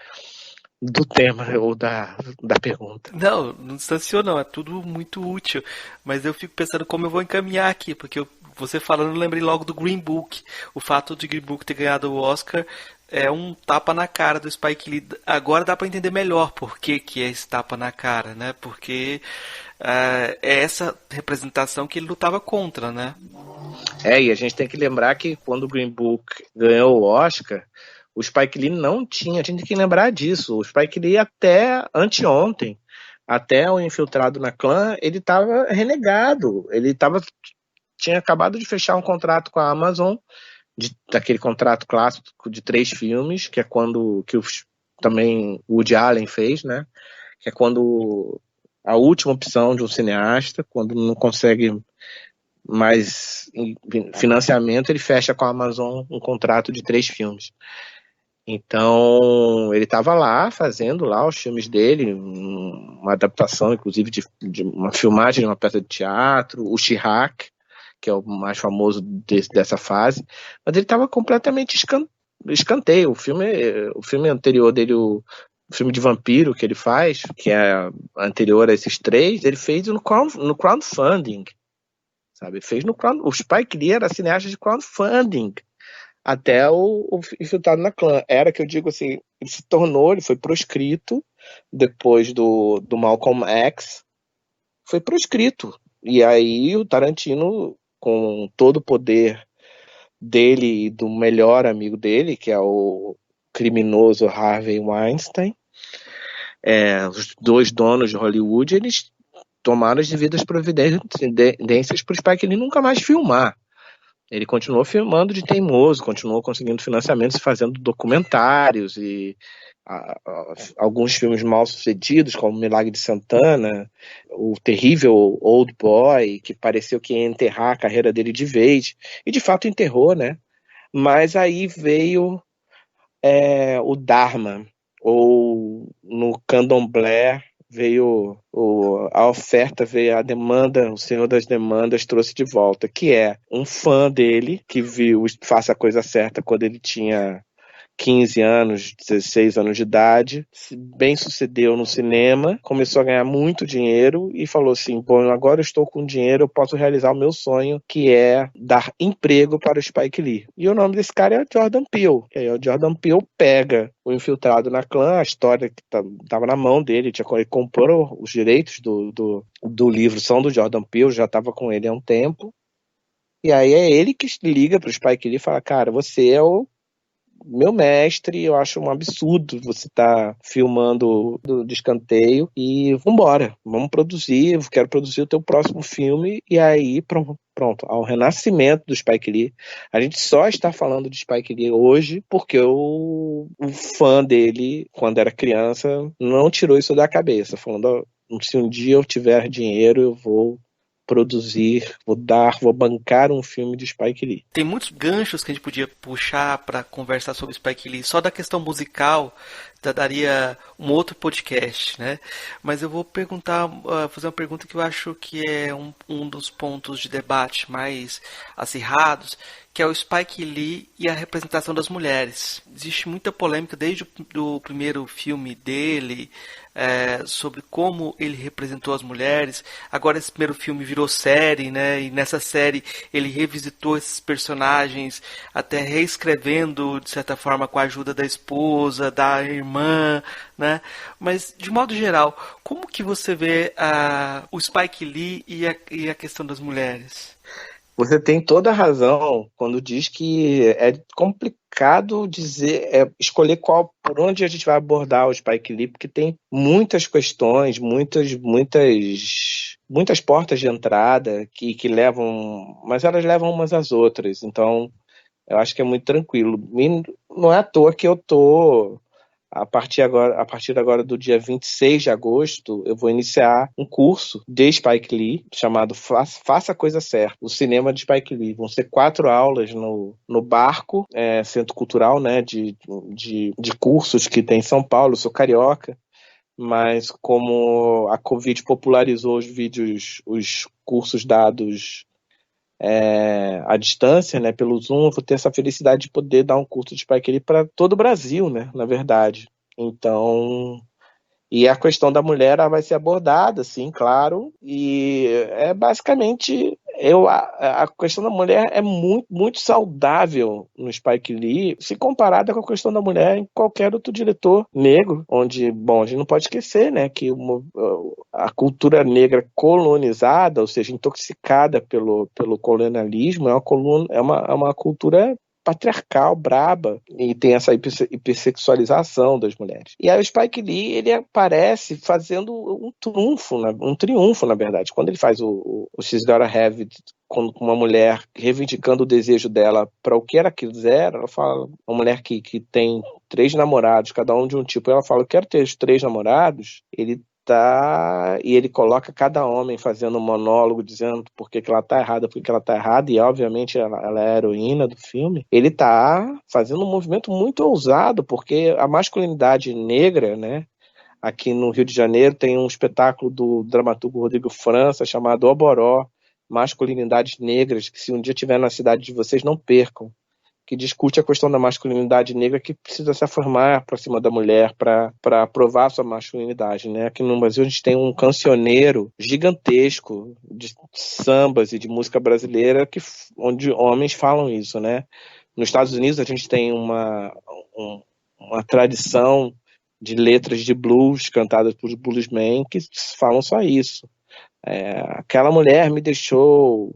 do tema ou da pergunta. Não, não distanciou não, é tudo muito útil. Mas eu fico pensando como eu vou encaminhar aqui, porque você falando, eu lembrei logo do Green Book. O fato de Green Book ter ganhado o Oscar é um tapa na cara do Spike Lee. Agora dá pra entender melhor por que é esse tapa na cara, né? Porque é essa representação que ele lutava contra, né? E a gente tem que lembrar que quando o Green Book ganhou o Oscar, o Spike Lee não tinha, a gente tem que lembrar disso. O Spike Lee até anteontem, até o Infiltrado na Clã, ele estava renegado. Tinha acabado de fechar um contrato com a Amazon, daquele contrato clássico de 3 filmes, que é quando também o Woody Allen fez, né? Que é quando a última opção de um cineasta, quando não consegue mais financiamento, ele fecha com a Amazon um contrato de 3 filmes. Então, ele estava lá fazendo lá os filmes dele, uma adaptação, inclusive, de uma filmagem de uma peça de teatro, o Chirac, que é o mais famoso dessa fase, mas ele estava completamente escanteio. O filme anterior dele, o filme de vampiro que ele faz, que é anterior a esses 3, ele fez no crowdfunding, sabe? Fez o Spike Lee era cineasta de crowdfunding, até o Infiltrado na Clã. Era que eu digo assim, ele foi proscrito depois do Malcolm X, foi proscrito. E aí o Tarantino, com todo o poder dele e do melhor amigo dele, que é o criminoso Harvey Weinstein, os 2 donos de Hollywood, eles tomaram as devidas providências para o Spike Lee nunca mais filmar. Ele continuou filmando de teimoso, continuou conseguindo financiamentos e fazendo documentários e alguns filmes mal sucedidos, como Milagre de Santana, o terrível Old Boy, que pareceu que ia enterrar a carreira dele de vez, e de fato enterrou, né? Mas aí veio o Dharma, ou no Candomblé veio a oferta, veio a demanda, o Senhor das Demandas trouxe de volta, que é um fã dele, que viu Faça a Coisa Certa quando ele tinha 15 anos, 16 anos de idade, bem sucedeu no cinema, começou a ganhar muito dinheiro e falou assim, bom, agora eu estou com dinheiro, eu posso realizar o meu sonho, que é dar emprego para o Spike Lee. E o nome desse cara é Jordan Peele. E aí o Jordan Peele pega o Infiltrado na Clã, a história que estava na mão dele, ele comprou os direitos do livro, são do Jordan Peele, já estava com ele há um tempo, e aí é ele que liga para o Spike Lee e fala, cara, você é o meu mestre, eu acho um absurdo você estar filmando de escanteio e vambora, vamos produzir, eu quero produzir o teu próximo filme. E aí pronto, ao renascimento do Spike Lee. A gente só está falando de Spike Lee hoje porque o fã dele, quando era criança, não tirou isso da cabeça, falando, se um dia eu tiver dinheiro, eu vou produzir, vou bancar um filme de Spike Lee. Tem muitos ganchos que a gente podia puxar para conversar sobre Spike Lee. Só da questão musical já daria um outro podcast, né? Mas eu vou fazer uma pergunta que eu acho que é um dos pontos de debate mais acirrados, que é o Spike Lee e a representação das mulheres. Existe muita polêmica desde o primeiro filme dele, sobre como ele representou as mulheres. Agora esse primeiro filme virou série, né? E nessa série ele revisitou esses personagens, até reescrevendo de certa forma com a ajuda da esposa, da irmã, né? Mas de modo geral, como que você vê o Spike Lee e a questão das mulheres? Você tem toda a razão quando diz que é complicado escolher por onde a gente vai abordar o Spike Lee, porque tem muitas questões, muitas portas de entrada que levam, mas elas levam umas às outras. Então, eu acho que é muito tranquilo. E não é à toa que eu tô A partir agora do dia 26 de agosto, eu vou iniciar um curso de Spike Lee, chamado Faça a Coisa Certa, o cinema de Spike Lee. Vão ser 4 aulas no Barco, Centro Cultural, né, de cursos que tem em São Paulo. Eu sou carioca, mas como a Covid popularizou os cursos dados à distância, né, pelo Zoom, eu vou ter essa felicidade de poder dar um curso de Spike Lee para todo o Brasil, né, na verdade. Então, e a questão da mulher ela vai ser abordada, sim, claro, e basicamente a questão da mulher é muito, muito saudável no Spike Lee, se comparada com a questão da mulher em qualquer outro diretor negro, onde, bom, a gente não pode esquecer, né, que a cultura negra colonizada, ou seja, intoxicada pelo colonialismo, é uma cultura patriarcal, braba, e tem essa hipersexualização das mulheres. E aí o Spike Lee, ele aparece fazendo um triunfo, na verdade. Quando ele faz o She's Gotta Have It, com uma mulher reivindicando o desejo dela para o que ela quiser, ela fala, uma mulher que tem 3 namorados, cada um de um tipo, ela fala, eu quero ter os 3 namorados, e ele coloca cada homem fazendo um monólogo, dizendo por que ela tá errada, por que ela tá errada, e obviamente ela é a heroína do filme. Ele tá fazendo um movimento muito ousado, porque a masculinidade negra, né, aqui no Rio de Janeiro tem um espetáculo do dramaturgo Rodrigo França chamado Oboró, Masculinidades Negras, que se um dia tiver na cidade de vocês, não percam, que discute a questão da masculinidade negra, que precisa se afirmar para cima da mulher para provar sua masculinidade, né? Aqui no Brasil a gente tem um cancioneiro gigantesco de sambas e de música brasileira onde homens falam isso, né? Nos Estados Unidos a gente tem uma tradição de letras de blues cantadas por bluesmen que falam só isso. Aquela mulher me deixou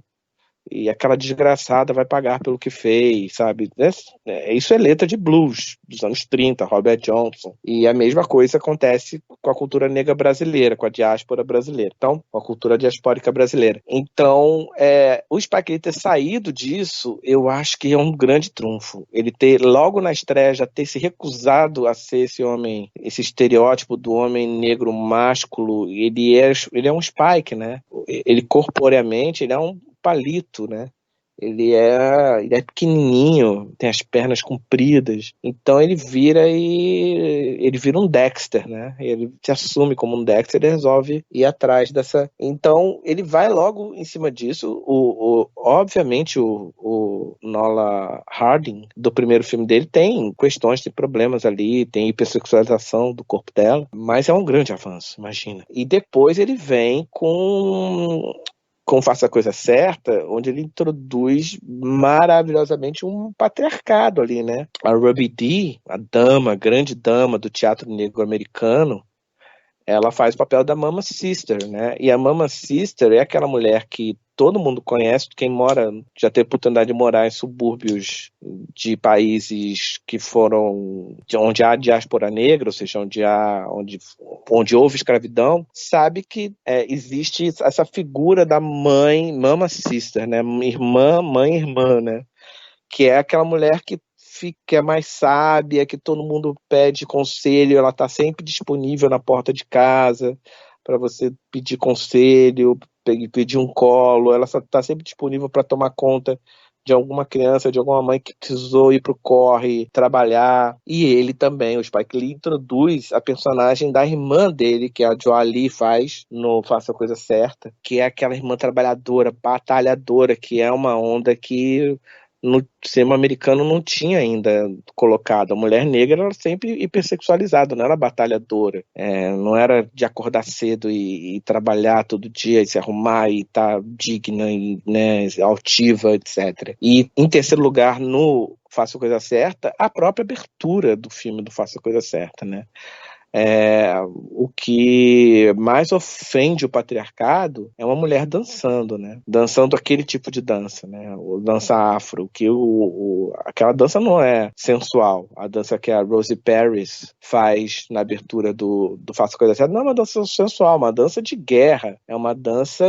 e aquela desgraçada vai pagar pelo que fez, sabe? Isso é letra de blues dos anos 30, Robert Johnson. E a mesma coisa acontece com a cultura negra brasileira, com a diáspora brasileira. Então, com a cultura diaspórica brasileira. Então, o Spike Lee ter saído disso, eu acho que é um grande trunfo. Ele ter, logo na estreia, já ter se recusado a ser esse homem, esse estereótipo do homem negro másculo, ele é um Spike, né? Ele corporeamente, ele é um palito, né? Ele é pequenininho, tem as pernas compridas, então ele vira um Dexter, né? Ele se assume como um Dexter e resolve ir atrás dessa. Então ele vai logo em cima disso. Obviamente o Nola Harding do primeiro filme dele tem questões, tem problemas ali, tem hipersexualização do corpo dela, mas é um grande avanço, imagina. E depois ele vem com Faça a Coisa Certa, onde ele introduz maravilhosamente um patriarcado ali, né? A Ruby Dee, a grande dama do teatro negro americano, ela faz o papel da Mama Sister, né? E a Mama Sister é aquela mulher que todo mundo conhece, quem já teve oportunidade de morar em subúrbios de países que foram, onde há diáspora negra, ou seja, onde houve escravidão, sabe que existe essa figura da mãe, Mama Sister, né? Irmã, mãe, irmã, né? Que é aquela mulher que é mais sábia, que todo mundo pede conselho, ela está sempre disponível na porta de casa para você pedir conselho, pedir um colo, ela está sempre disponível para tomar conta de alguma criança, de alguma mãe que precisou ir pro corre, trabalhar. E ele também, o Spike Lee, introduz a personagem da irmã dele, que a Joa Lee faz no Faça a Coisa Certa, que é aquela irmã trabalhadora, batalhadora, que é uma onda que no cinema americano não tinha ainda colocado. A mulher negra era sempre hipersexualizada, não era batalhadora, não era de acordar cedo e trabalhar todo dia e se arrumar e estar digna e, né, altiva, etc. E em terceiro lugar, no Faça a Coisa Certa, a própria abertura do filme do Faça a Coisa Certa, né? O que mais ofende o patriarcado é uma mulher dançando, né? Dançando aquele tipo de dança, né? O dança afro, que aquela dança não é sensual. A dança que a Rosie Paris faz na abertura do Faça a Coisa Certa não é uma dança sensual, é uma dança de guerra. É uma dança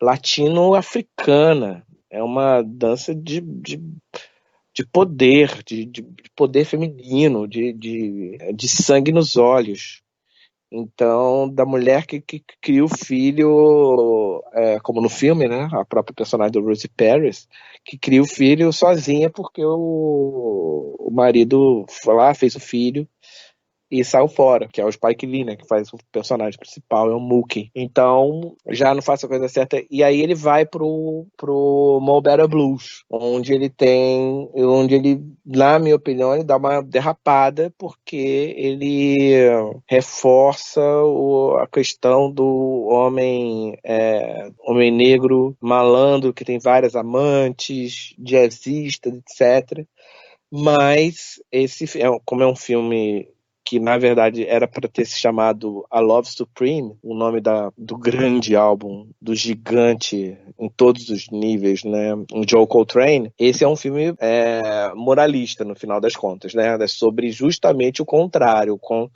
latino-africana. É uma dança de de poder, de poder feminino, de sangue nos olhos. Então, da mulher que cria o filho, como no filme, né? A própria personagem do Rosie Paris, que cria o filho sozinha porque o marido foi lá, fez o filho e saiu fora, que é o Spike Lee, né, que faz o personagem principal, é o Mookie. Então, já não faz a coisa certa. E aí ele vai pro Mo Better Blues, onde ele, na minha opinião, ele dá uma derrapada, porque ele reforça a questão do homem negro, malandro, que tem várias amantes, jazzista, etc. Mas como é um filme que na verdade era para ter se chamado A Love Supreme, o nome do grande álbum, do gigante em todos os níveis, né, o Joe Coltrane. Esse é um filme moralista, no final das contas, né, é sobre justamente o contrário, com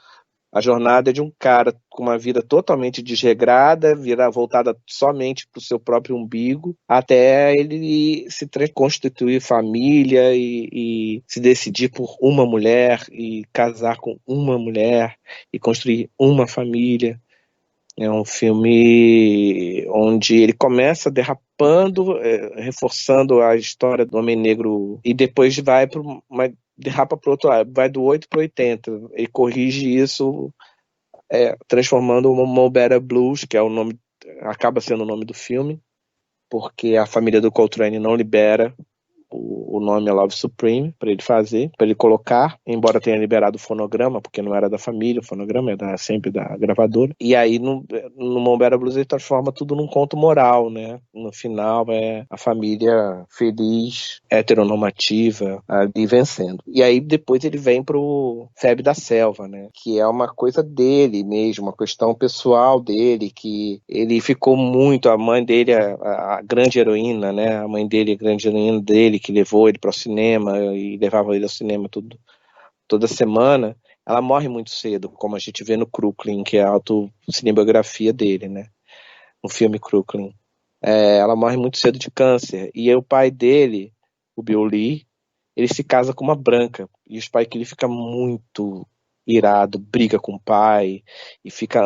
a jornada de um cara com uma vida totalmente desregrada, voltada somente para o seu próprio umbigo, até ele se constituir família e se decidir por uma mulher e casar com uma mulher e construir uma família. É um filme onde ele começa derrapando, reforçando a história do homem negro, e depois derrapa para o outro lado, vai do 8 para 80. Ele corrige isso, transformando o Mo Better Blues, que é o nome, acaba sendo o nome do filme, porque a família do Coltrane não libera o nome é Love Supreme para ele colocar, embora tenha liberado o fonograma, porque não era da família, o fonograma é sempre da gravadora. E aí no Mo Better Blues ele transforma tudo num conto moral, né? No final é a família feliz, heteronormativa, ali vencendo. E aí depois ele vem pro Febre da Selva, né? Que é uma coisa dele mesmo, uma questão pessoal dele, que ele ficou muito, a mãe dele, a grande heroína, né? A mãe dele, a grande heroína dele, que levou ele para o cinema e levava ele ao cinema toda semana, ela morre muito cedo, como a gente vê no Crooklyn, que é a autocinebiografia dele, né? No filme Crooklyn. Ela morre muito cedo de câncer. E aí o pai dele, o Bill Lee, ele se casa com uma branca. E o Spike Lee fica muito irado, briga com o pai e fica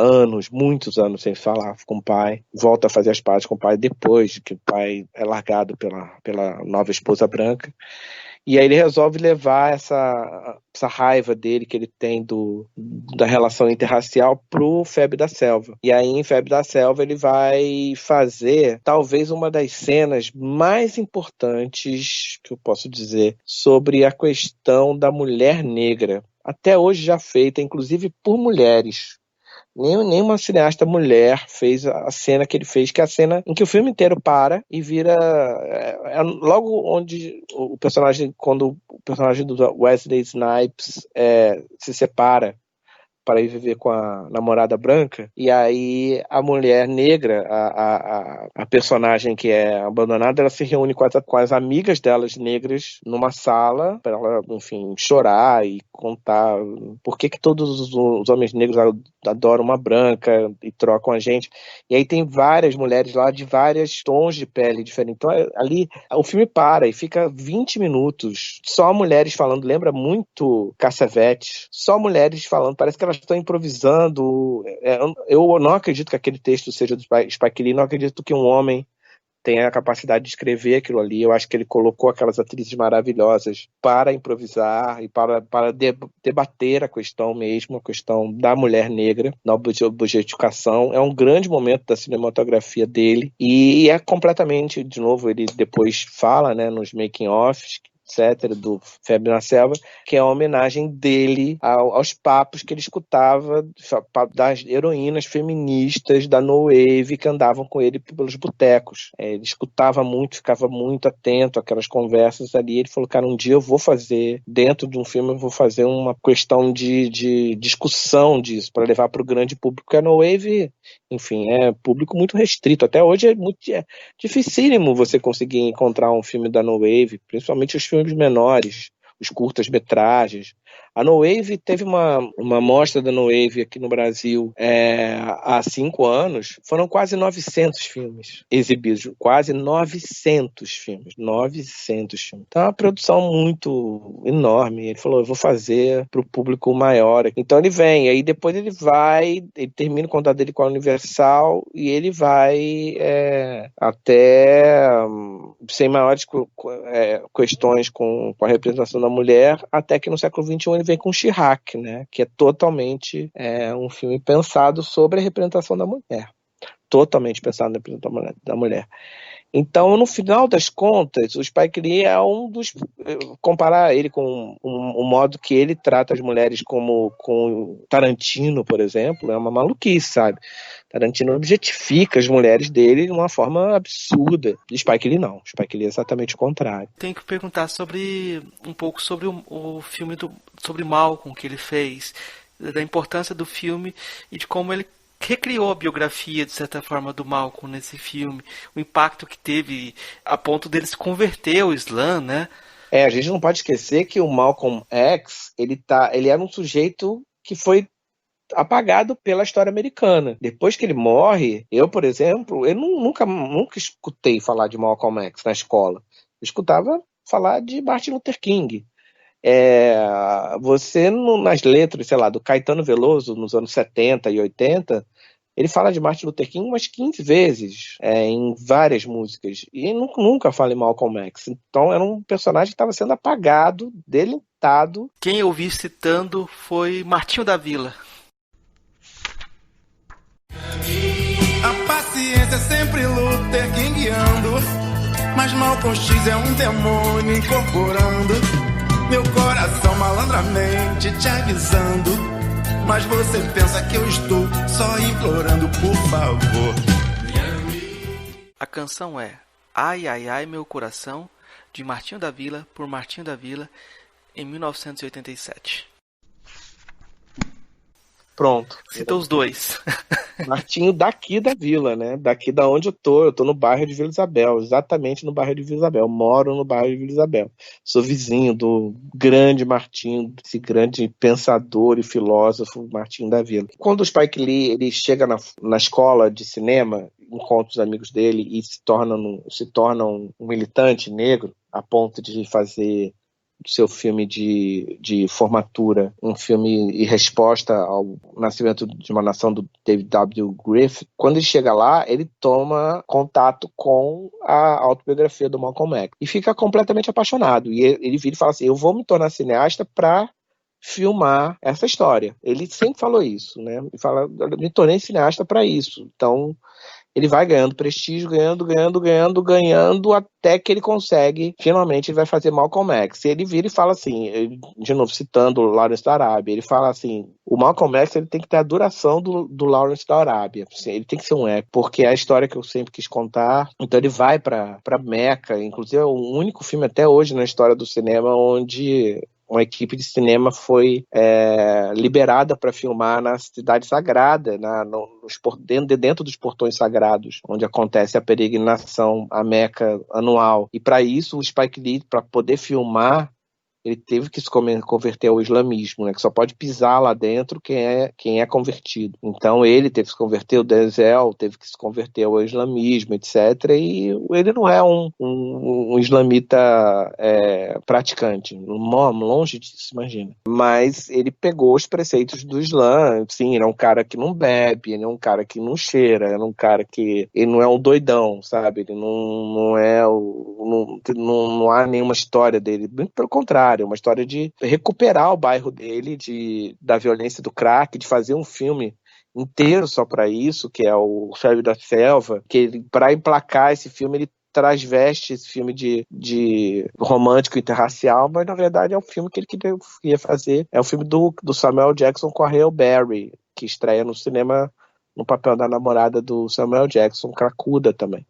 muitos anos sem falar com o pai. Volta a fazer as pazes com o pai depois que o pai é largado pela nova esposa branca. E aí ele resolve levar essa raiva dele, que ele tem da relação interracial, pro Febre da Selva. E aí em Febre da Selva ele vai fazer talvez uma das cenas mais importantes, que eu posso dizer, sobre a questão da mulher negra, até hoje já feita, inclusive por mulheres. Nenhuma cineasta mulher fez a cena que ele fez, que é a cena em que o filme inteiro para e vira. Logo onde quando o personagem do Wesley Snipes se separa para ir viver com a namorada branca, e aí a mulher negra, a personagem que é abandonada, ela se reúne com as amigas delas negras numa sala para ela, enfim, chorar e contar por que todos os homens negros adoram uma branca e trocam a gente. E aí tem várias mulheres lá de vários tons de pele diferentes. Então ali o filme para e fica 20 minutos só mulheres falando. Lembra muito Cassavetes, só mulheres falando, parece que elas estão improvisando. Eu não acredito que aquele texto seja do Spike Lee, não acredito que um homem tenha a capacidade de escrever aquilo ali. Eu acho que ele colocou aquelas atrizes maravilhosas para improvisar e para debater a questão mesmo, a questão da mulher negra na objetificação. É um grande momento da cinematografia dele e é completamente, de novo, ele depois fala, né, nos making-offs, etc., do Febre na Selva, que é a homenagem dele aos papos que ele escutava das heroínas feministas da No Wave que andavam com ele pelos botecos. Ele escutava muito, ficava muito atento àquelas conversas ali. Ele falou, cara, um dia eu vou fazer, dentro de um filme, eu vou fazer uma questão de discussão disso, para levar para o grande público, porque a No Wave, enfim, é público muito restrito. Até hoje é dificílimo você conseguir encontrar um filme da No Wave, principalmente os filmes menores, os curtas-metragens. A No Wave teve uma mostra da No Wave aqui no Brasil há 5 anos. Foram quase 900 filmes exibidos. Quase 900 filmes. 900 filmes. Então é uma produção muito enorme. Ele falou, eu vou fazer para o público maior. Então ele vem, aí depois ele termina o contrato dele com a Universal e ele vai até sem maiores questões com a representação da mulher, até que no século XXI ele vem com Chi-Raq, né, que é totalmente um filme pensado sobre a representação da mulher. Totalmente pensado na representação da mulher. Então, no final das contas, o Spike Lee é um dos... Comparar ele com o modo que ele trata as mulheres como com Tarantino, por exemplo, é uma maluquice, sabe? Tarantino objetifica as mulheres dele de uma forma absurda. E Spike Lee não. Spike Lee é exatamente o contrário. Tenho que perguntar um pouco sobre o filme sobre Malcolm que ele fez, da importância do filme e de como ele recriou a biografia, de certa forma, do Malcolm nesse filme, o impacto que teve a ponto dele se converter ao Islã, né? A gente não pode esquecer que o Malcolm X, ele era um sujeito que foi apagado pela história americana. Depois que ele morre, eu, por exemplo, eu nunca escutei falar de Malcolm X na escola. Eu escutava falar de Martin Luther King. Você, nas letras, sei lá, do Caetano Veloso, nos anos 70 e 80, ele fala de Martin Luther King umas 15 vezes, em várias músicas, e nunca fala em Malcolm X. Então era um personagem que estava sendo apagado, deletado. Quem eu vi citando foi Martinho da Vila. A paciência é sempre Luther King guiando, mas Malcolm X é um demônio incorporando meu coração malandramente te avisando, mas você pensa que eu estou só implorando, por favor. A canção é Ai, Ai, Ai, Meu Coração, de Martinho da Vila, por Martinho da Vila, em 1987. Pronto. Citou os dois. Martinho daqui da vila, né? Daqui da onde eu tô no bairro de Vila Isabel, exatamente no bairro de Vila Isabel. Eu moro no bairro de Vila Isabel. Sou vizinho do grande Martinho, esse grande pensador e filósofo Martinho da Vila. Quando o Spike Lee ele chega na escola de cinema, encontra os amigos dele e se torna um militante negro a ponto de fazer seu filme de formatura, um filme em resposta ao nascimento de uma nação do David W. Griffith. Quando ele chega lá, ele toma contato com a autobiografia do Malcolm X e fica completamente apaixonado. E ele vira e fala assim, eu vou me tornar cineasta para filmar essa história. Ele sempre falou isso, né? Ele fala, eu me tornei cineasta para isso. Então, ele vai ganhando prestígio, ganhando, até que ele consegue, finalmente ele vai fazer Malcolm X. E ele vira e fala assim, de novo, citando o Lawrence da Arábia, ele fala assim, o Malcolm X ele tem que ter a duração do Lawrence da Arábia, assim, ele tem que ser um épico, porque é a história que eu sempre quis contar. Então ele vai para Meca, inclusive é o único filme até hoje na história do cinema onde uma equipe de cinema foi liberada para filmar na cidade sagrada, dentro dos portões sagrados, onde acontece a peregrinação à Meca anual. E para isso, o Spike Lee, para poder filmar, ele teve que se converter ao islamismo, né? Que só pode pisar lá dentro quem é convertido. Então ele teve que se converter, o Denzel teve que se converter ao islamismo, etc. E ele não é um islamita praticante, longe disso, imagina. Mas ele pegou os preceitos do Islã, sim, ele é um cara que não bebe, ele é um cara que não cheira, ele é um cara que... Ele não é um doidão, sabe? Ele não há nenhuma história dele, muito pelo contrário, é uma história de recuperar o bairro dele da violência do crack, de fazer um filme inteiro só para isso, que é o Febre da Selva, que para emplacar esse filme ele transveste esse filme de romântico interracial, mas na verdade é um filme que ele queria fazer, é o filme do Samuel Jackson com a Halle Berry, que estreia no cinema no papel da namorada do Samuel Jackson, cracuda também.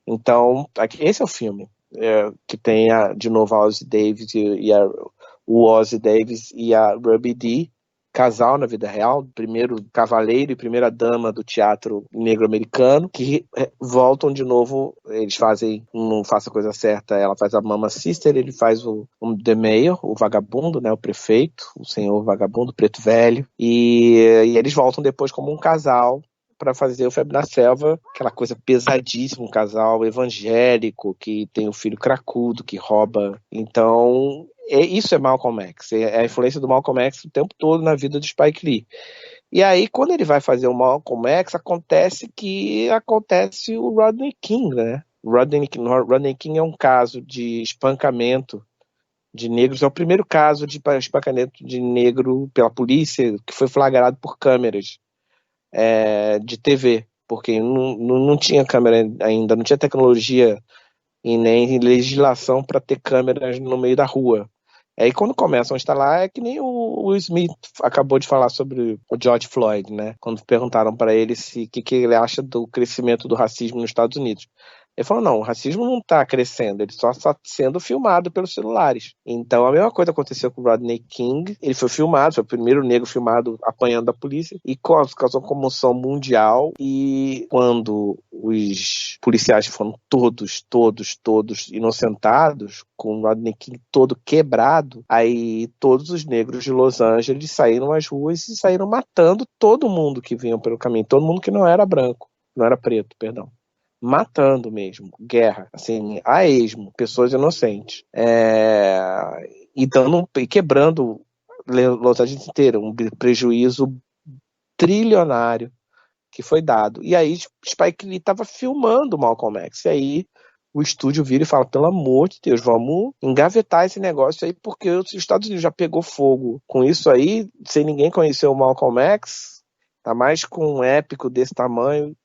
Então, esse é o filme. Que tem de novo a Ozzy Davis o Ozzy Davis e a Ruby Dee, casal na vida real, primeiro cavaleiro e primeira dama do teatro negro americano, que voltam de novo, eles fazem, não faça a coisa certa, ela faz a Mama Sister, ele faz o The Mayor, o vagabundo, né, o prefeito, o senhor vagabundo, preto velho, e eles voltam depois como um casal para fazer o Febre na Selva, aquela coisa pesadíssima, um casal evangélico que tem um filho cracudo, que rouba. Então, isso é Malcolm X, é a influência do Malcolm X o tempo todo na vida do Spike Lee. E aí, quando ele vai fazer o Malcolm X, acontece o Rodney King, né? Rodney King é um caso de espancamento de negros, é o primeiro caso de espancamento de negro pela polícia que foi flagrado por câmeras de TV, porque não tinha câmera ainda, não tinha tecnologia e nem legislação para ter câmeras no meio da rua. Aí quando começam a instalar, é que nem o Will Smith acabou de falar sobre o George Floyd, né? Quando perguntaram para ele o que ele acha do crescimento do racismo nos Estados Unidos. Ele falou, não, o racismo não está crescendo, ele só está sendo filmado pelos celulares. Então a mesma coisa aconteceu com o Rodney King, ele foi filmado, foi o primeiro negro filmado apanhando a polícia, e causou comoção mundial, e quando os policiais foram todos inocentados, com o Rodney King todo quebrado, aí todos os negros de Los Angeles saíram às ruas e saíram matando todo mundo que vinha pelo caminho, todo mundo que não era branco, não era preto, perdão. Matando mesmo, guerra, assim, a esmo, pessoas inocentes, e quebrando Los Angeles inteiro, um prejuízo trilionário que foi dado. E aí Spike Lee estava filmando Malcolm X, e aí o estúdio vira e fala, pelo amor de Deus, vamos engavetar esse negócio aí, porque os Estados Unidos já pegou fogo com isso aí, sem ninguém conhecer o Malcolm X, tá mais com um épico desse tamanho.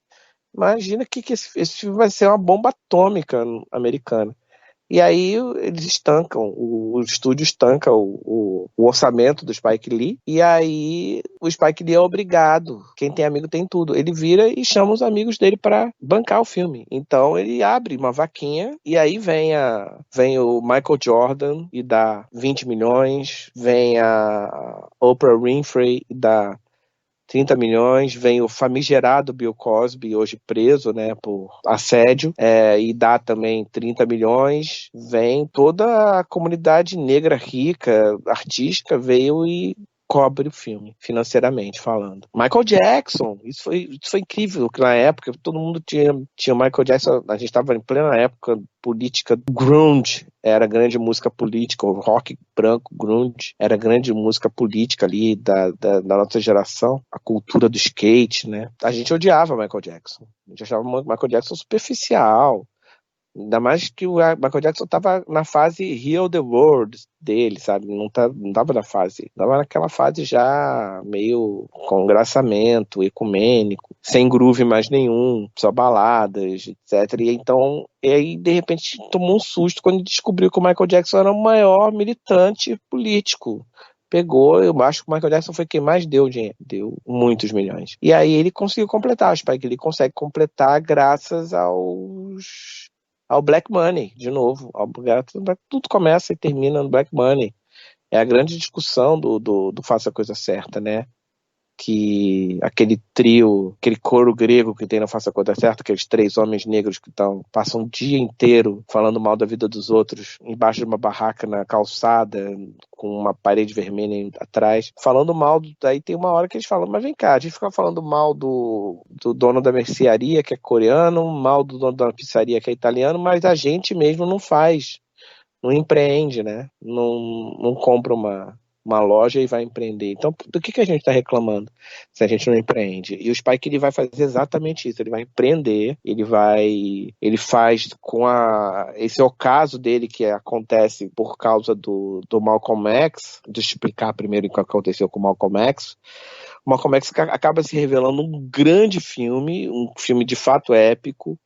Imagina que esse filme vai ser uma bomba atômica americana. E aí eles estancam, o estúdio estanca o orçamento do Spike Lee, e aí o Spike Lee é obrigado, quem tem amigo tem tudo, ele vira e chama os amigos dele para bancar o filme. Então ele abre uma vaquinha, e aí vem o Michael Jordan e dá 20 milhões, vem a Oprah Winfrey e dá 30 milhões, vem o famigerado Bill Cosby, hoje preso, né, por assédio, e dá também 30 milhões, vem toda a comunidade negra rica, artística, veio e cobre o filme, financeiramente falando. Michael Jackson, isso foi incrível, que na época todo mundo tinha Michael Jackson, a gente estava em plena época política, grunge era grande música política, o rock branco, grunge, era grande música política ali da nossa geração, a cultura do skate, né? A gente odiava Michael Jackson, a gente achava o Michael Jackson superficial, ainda mais que o Michael Jackson estava na fase Heal the World dele, sabe? Não estava naquela fase já meio congraçamento, ecumênico, sem groove mais nenhum, só baladas, etc. E aí, de repente, tomou um susto quando descobriu que o Michael Jackson era o maior militante político. Pegou, eu acho que o Michael Jackson foi quem mais deu dinheiro, deu muitos milhões. E aí ele conseguiu completar, o Spike Lee consegue completar graças ao Black Money, de novo. Tudo começa e termina no Black Money. É a grande discussão do Faça a Coisa Certa, né? Que aquele trio, aquele coro grego que tem na Faça a Coisa Certa, aqueles 3 homens negros que passam o dia inteiro falando mal da vida dos outros, embaixo de uma barraca na calçada, com uma parede vermelha atrás, falando mal, daí tem uma hora que eles falam, mas vem cá, a gente fica falando mal do dono da mercearia, que é coreano, mal do dono da pizzaria, que é italiano, mas a gente mesmo não faz, não empreende, né? Não compra uma loja e vai empreender. Então, do que a gente está reclamando se a gente não empreende? E o Spike ele vai fazer exatamente isso, ele vai empreender, ele faz esse é o caso dele que acontece por causa do Malcolm X. Deixa eu explicar primeiro o que aconteceu com o Malcolm X. O Malcolm X acaba se revelando um grande filme, um filme de fato épico,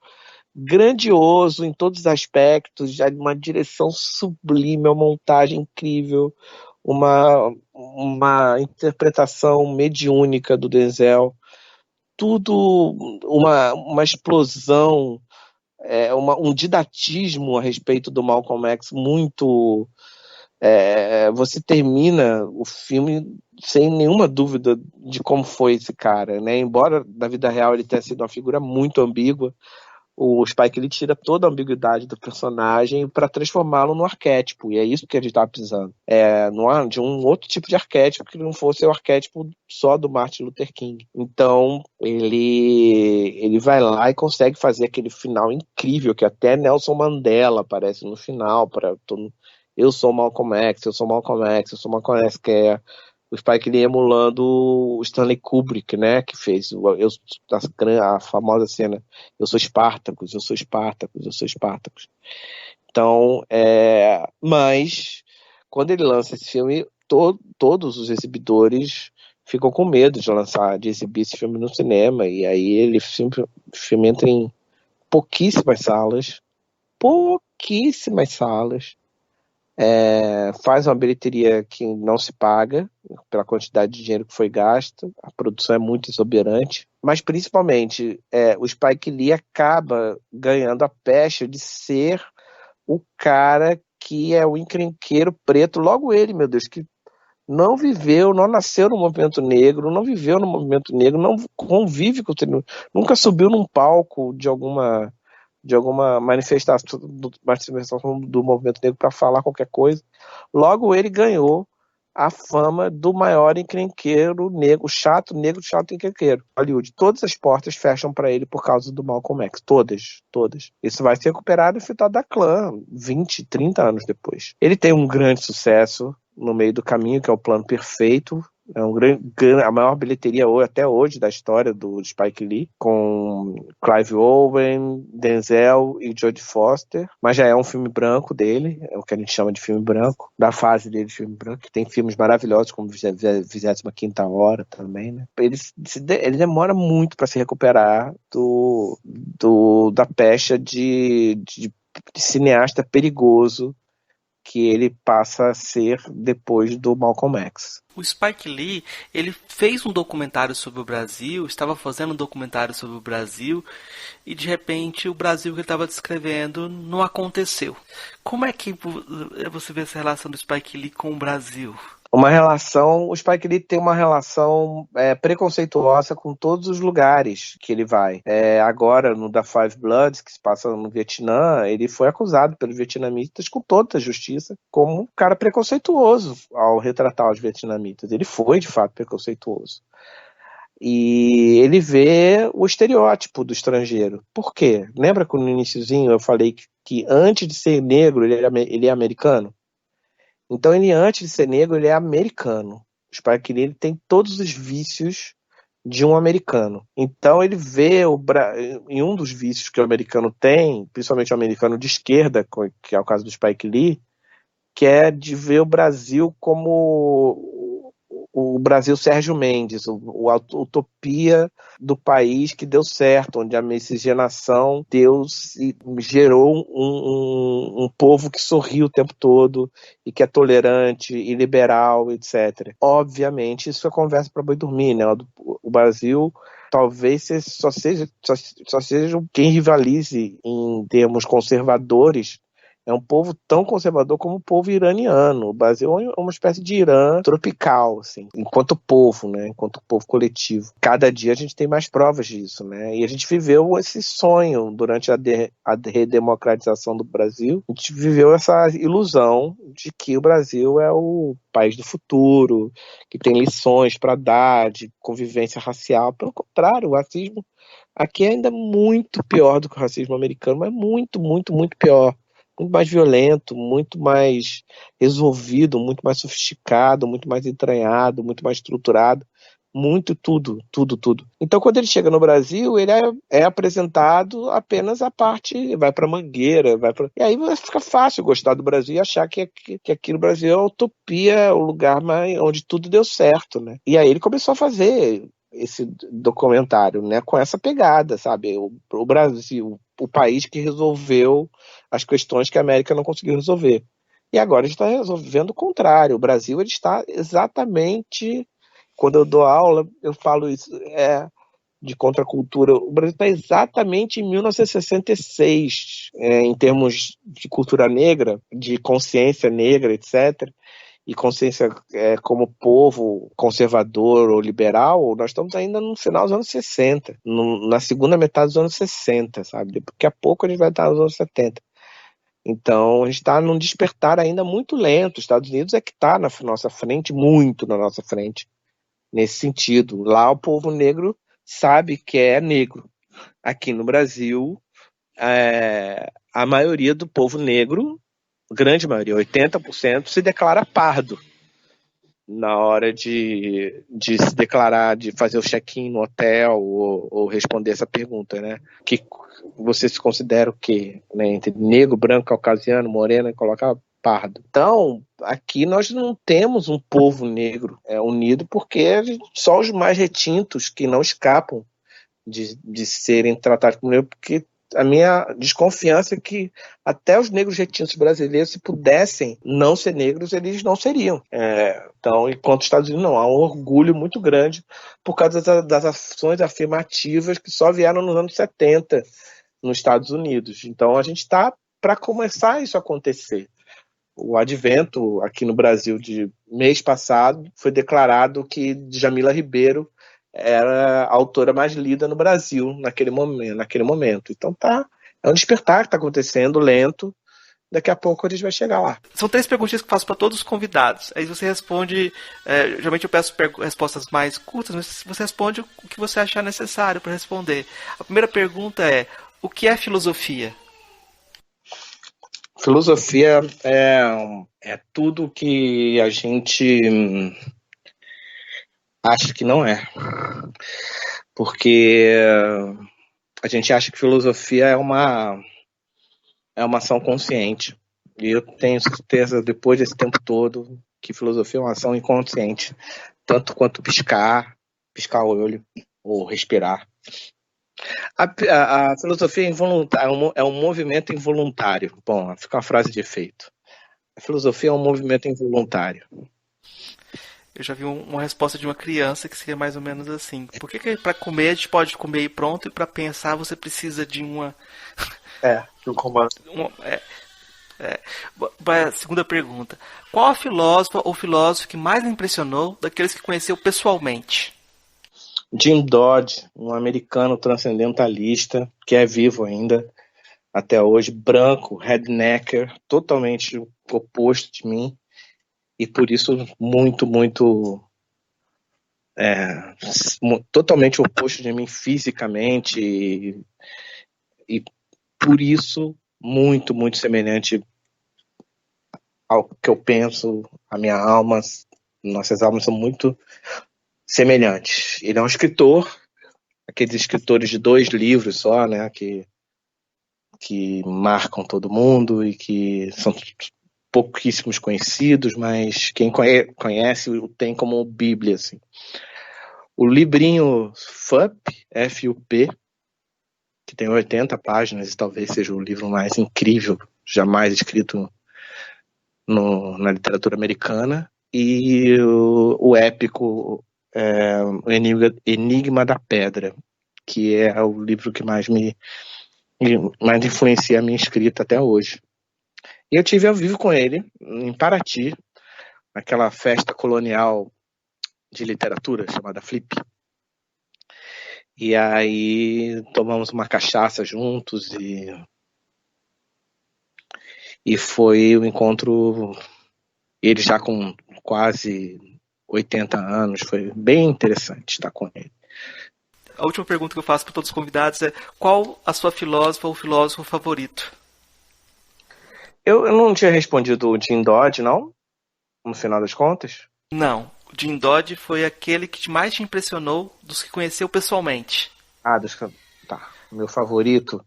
grandioso em todos os aspectos, já uma direção sublime, uma montagem incrível, uma interpretação mediúnica do Denzel, tudo uma explosão, um didatismo a respeito do Malcolm X muito você termina o filme sem nenhuma dúvida de como foi esse cara, né? Embora na vida real ele tenha sido uma figura muito ambígua, o Spike ele tira toda a ambiguidade do personagem para transformá-lo num arquétipo, e é isso que a gente estava precisando. De um outro tipo de arquétipo que não fosse o arquétipo só do Martin Luther King. Então, ele vai lá e consegue fazer aquele final incrível, que até Nelson Mandela aparece no final, para todo. Eu sou Malcolm X, eu sou Malcolm X, eu sou Malcolm X, que é o Spike Lee emulando o Stanley Kubrick, né, que fez a famosa cena Eu sou Spartacus, eu sou Spartacus, eu sou Spartacus. Então, mas quando ele lança esse filme, todos os exibidores ficam com medo de exibir esse filme no cinema, e aí o filme entra em pouquíssimas salas, faz uma bilheteria que não se paga pela quantidade de dinheiro que foi gasto, a produção é muito exuberante, mas principalmente o Spike Lee acaba ganhando a pecha de ser o cara que é o encrenqueiro preto, logo ele, meu Deus, que não viveu, não nasceu no movimento negro, não viveu no movimento negro, não convive com o nunca subiu num palco de alguma manifestação do movimento negro para falar qualquer coisa. Logo ele ganhou a fama do maior encrenqueiro negro, chato encrenqueiro. Hollywood, todas as portas fecham para ele por causa do Malcolm X, todas. Isso vai ser recuperado no final da Clã, 20, 30 anos depois. Ele tem um grande sucesso no meio do caminho, que é o Plano Perfeito, é a maior bilheteria até hoje da história do Spike Lee, com Clive Owen, Denzel e Jodie Foster, mas já é um filme branco dele, é o que a gente chama de filme branco, da fase dele de filme branco, que tem filmes maravilhosos, como 25ª Hora também, né? Ele demora muito para se recuperar da pecha de cineasta perigoso que ele passa a ser depois do Malcolm X. O Spike Lee, ele fez um documentário sobre o Brasil, estava fazendo um documentário sobre o Brasil, e de repente o Brasil que ele estava descrevendo não aconteceu. Como é que você vê essa relação do Spike Lee com o Brasil? O Spike Lee tem uma relação preconceituosa com todos os lugares que ele vai. Agora, no The Five Bloods, que se passa no Vietnã, ele foi acusado pelos vietnamitas com toda a justiça como um cara preconceituoso ao retratar os vietnamitas. Ele foi, de fato, preconceituoso. E ele vê o estereótipo do estrangeiro. Por quê? Lembra que no iniciozinho eu falei que antes de ser negro, ele é americano? Então, antes de ser negro, ele é americano. O Spike Lee tem todos os vícios de um americano. Então, ele vê em um dos vícios que o americano tem, principalmente o americano de esquerda, que é o caso do Spike Lee, que é de ver o Brasil como o Brasil Sérgio Mendes, a utopia do país que deu certo, onde a miscigenação gerou um povo que sorri o tempo todo e que é tolerante e liberal, etc. Obviamente, isso é conversa para boi dormir, né? O Brasil talvez só seja quem rivalize em termos conservadores. É um povo tão conservador como o povo iraniano. O Brasil é uma espécie de Irã tropical, assim, enquanto povo, né? Enquanto povo coletivo. Cada dia a gente tem mais provas disso, né? E a gente viveu esse sonho durante a redemocratização do Brasil. A gente viveu essa ilusão de que o Brasil é o país do futuro, que tem lições para dar de convivência racial. Pelo contrário, o racismo aqui é ainda muito pior do que o racismo americano, mas muito, muito, muito pior. Muito mais violento, muito mais resolvido, muito mais sofisticado, muito mais entranhado, muito mais estruturado, muito tudo. Então, quando ele chega no Brasil, ele é apresentado apenas a parte, vai para Mangueira, e aí fica fácil gostar do Brasil e achar que aqui no Brasil é a utopia, é o lugar onde tudo deu certo, né? E aí ele começou a fazer esse documentário, né, com essa pegada, sabe? O Brasil, o país que resolveu as questões que a América não conseguiu resolver. E agora a gente está resolvendo o contrário. O Brasil ele está exatamente, quando eu dou aula, eu falo isso, de contracultura. O Brasil está exatamente em 1966, em termos de cultura negra, de consciência negra, etc., e consciência como povo conservador ou liberal. Nós estamos ainda no final dos anos 60, na segunda metade dos anos 60, sabe? Daqui a pouco a gente vai estar nos anos 70. Então, a gente está num despertar ainda muito lento. Os Estados Unidos é que está na nossa frente, muito na nossa frente, nesse sentido. Lá o povo negro sabe que é negro. Aqui no Brasil, a maioria do povo negro, grande maioria, 80%, se declara pardo na hora de se declarar, de fazer o check-in no hotel ou responder essa pergunta, né? Que você se considera o quê? Né? Entre negro, branco, caucasiano, moreno, e colocar pardo. Então, aqui nós não temos um povo negro unido, porque só os mais retintos que não escapam de serem tratados como negro, porque a minha desconfiança é que até os negros retintos brasileiros, se pudessem não ser negros, eles não seriam. Então, enquanto os Estados Unidos não, há um orgulho muito grande por causa das ações afirmativas que só vieram nos anos 70 nos Estados Unidos. Então, a gente está para começar isso a acontecer. O advento aqui no Brasil de mês passado foi declarado que Djamila Ribeiro era a autora mais lida no Brasil naquele momento. Então é um despertar que está acontecendo lento. Daqui a pouco a gente vai chegar lá. São 3 perguntinhas que eu faço para todos os convidados. Aí você responde, geralmente eu peço respostas mais curtas, mas você responde o que você achar necessário para responder. A primeira pergunta é: o que é filosofia? Filosofia é tudo que a gente acha que não é. Porque a gente acha que filosofia é uma ação consciente. E eu tenho certeza, depois desse tempo todo, que filosofia é uma ação inconsciente. Tanto quanto piscar o olho, ou respirar. A filosofia é um movimento involuntário. Bom, fica uma frase de efeito. A filosofia é um movimento involuntário. Eu já vi uma resposta de uma criança que seria mais ou menos assim: por que para comer a gente pode comer e pronto, e para pensar você precisa de uma... do comando. Segunda pergunta: qual a filósofa ou filósofo que mais lhe impressionou daqueles que conheceu pessoalmente? Jim Dodge, um americano transcendentalista que é vivo ainda até hoje, branco, rednecker, totalmente oposto de mim, e por isso muito, muito totalmente oposto de mim fisicamente, e por isso muito, muito semelhante ao que eu penso. A minha alma, nossas almas são muito semelhantes. Ele é um escritor, aqueles escritores de 2 livros só, né, que marcam todo mundo e que são pouquíssimos conhecidos, mas quem conhece o tem como Bíblia, assim. O livrinho FUP, F-U-P, que tem 80 páginas e talvez seja o livro mais incrível jamais escrito na literatura americana, e o épico o Enigma da Pedra, que é o livro que mais influencia a minha escrita até hoje. E eu tive ao vivo com ele em Paraty, naquela festa colonial de literatura chamada Flip. E aí tomamos uma cachaça juntos e foi o encontro, ele já com quase 80 anos, foi bem interessante estar com ele. A última pergunta que eu faço para todos os convidados é: qual a sua filósofa ou filósofo favorito? Eu não tinha respondido o Jim Dodge, não? No final das contas? Não. O Jim Dodge foi aquele que mais te impressionou dos que conheceu pessoalmente. Tá. Meu favorito.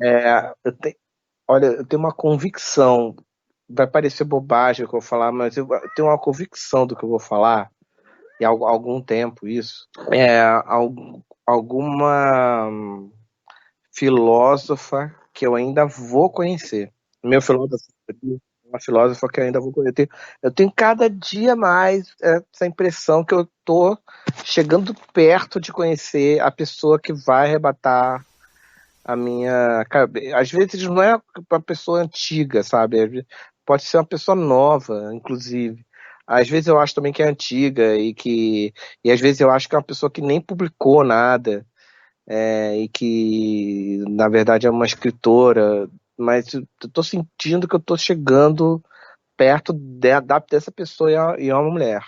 Eu tenho uma convicção. Vai parecer bobagem o que eu vou falar, mas eu tenho uma convicção do que eu vou falar. E há algum tempo isso. Alguma filósofa que eu ainda vou conhecer. Meu filósofo uma filósofa que eu ainda vou conhecer. Eu tenho cada dia mais essa impressão que eu tô chegando perto de conhecer a pessoa que vai arrebatar a minha cabeça. Às vezes não é uma pessoa antiga, sabe? Pode ser uma pessoa nova, inclusive. Às vezes eu acho também que é antiga e às vezes eu acho que é uma pessoa que nem publicou nada, e que na verdade é uma escritora, mas eu tô sentindo que eu tô chegando perto dessa pessoa e é uma mulher.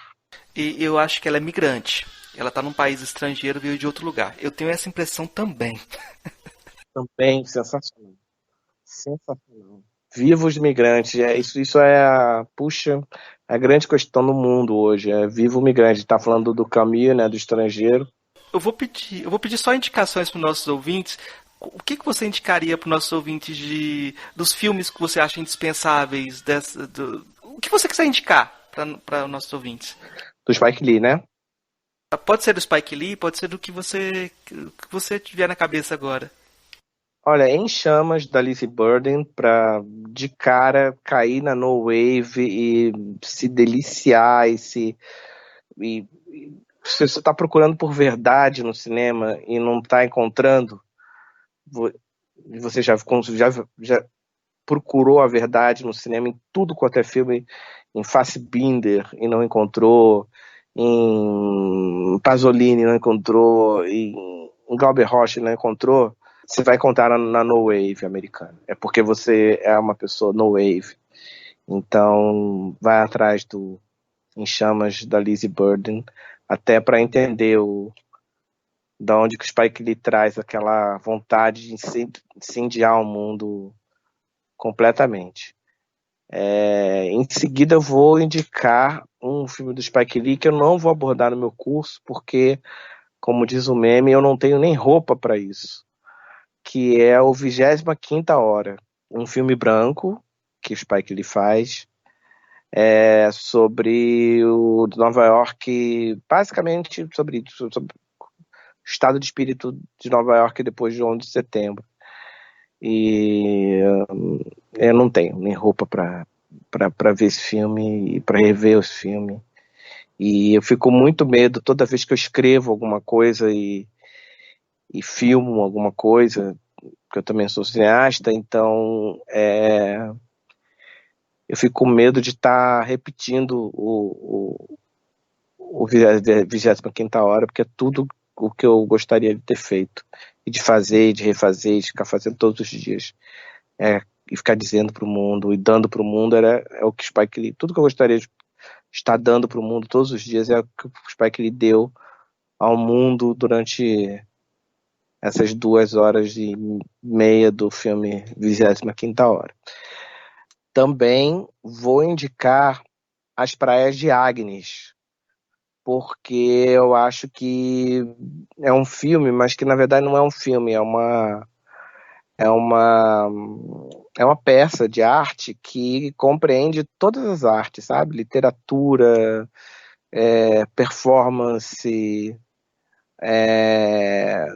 E eu acho que ela é migrante. Ela tá num país estrangeiro, veio de outro lugar. Eu tenho essa impressão também. Também sensacional. Sensacional. Viva os migrantes. Isso é a grande questão no mundo hoje. É viva o migrante. Tá falando do caminho, né, do estrangeiro. Eu vou pedir só indicações para os nossos ouvintes. O que você indicaria para os nossos ouvintes dos filmes que você acha indispensáveis? O que você quiser indicar para os nossos ouvintes? Do Spike Lee, né? Pode ser do Spike Lee, pode ser do que você tiver na cabeça agora. Olha, Em Chamas, da Lizzie Burden, pra de cara cair na No Wave e se deliciar se você tá procurando por verdade no cinema e não tá encontrando, você já procurou a verdade no cinema em tudo quanto é filme, em Fassbinder e não encontrou, em Pasolini não encontrou, em Glauber Rocha não encontrou, você vai encontrar na No Wave americana. É porque você é uma pessoa No Wave. Então, vai atrás do Em Chamas, da Lizzie Burden, até para entender da onde que o Spike Lee traz aquela vontade de incendiar o mundo completamente. Em seguida, eu vou indicar um filme do Spike Lee que eu não vou abordar no meu curso, porque, como diz o meme, eu não tenho nem roupa para isso, que é o 25ª Hora, um filme branco que o Spike Lee faz, sobre o Nova York, basicamente sobre o estado de espírito de Nova York depois de 11 de setembro. E eu não tenho nem roupa para ver esse filme e para rever esse filme. E eu fico com muito medo toda vez que eu escrevo alguma coisa e filmo alguma coisa, porque eu também sou cineasta, então eu fico com medo de estar repetindo o 25ª Hora, porque é tudo o que eu gostaria de ter feito, e de fazer, de refazer, de ficar fazendo todos os dias, e ficar dizendo para o mundo, e dando para o mundo, é o que o Spike Lee, tudo que eu gostaria de estar dando para o mundo todos os dias, é o que o Spike Lee deu ao mundo durante essas 2 horas e meia do filme 25ª Hora. Também vou indicar As Praias de Agnes, porque eu acho que é um filme, mas que na verdade não é um filme, é uma peça de arte que compreende todas as artes, sabe? Literatura, performance,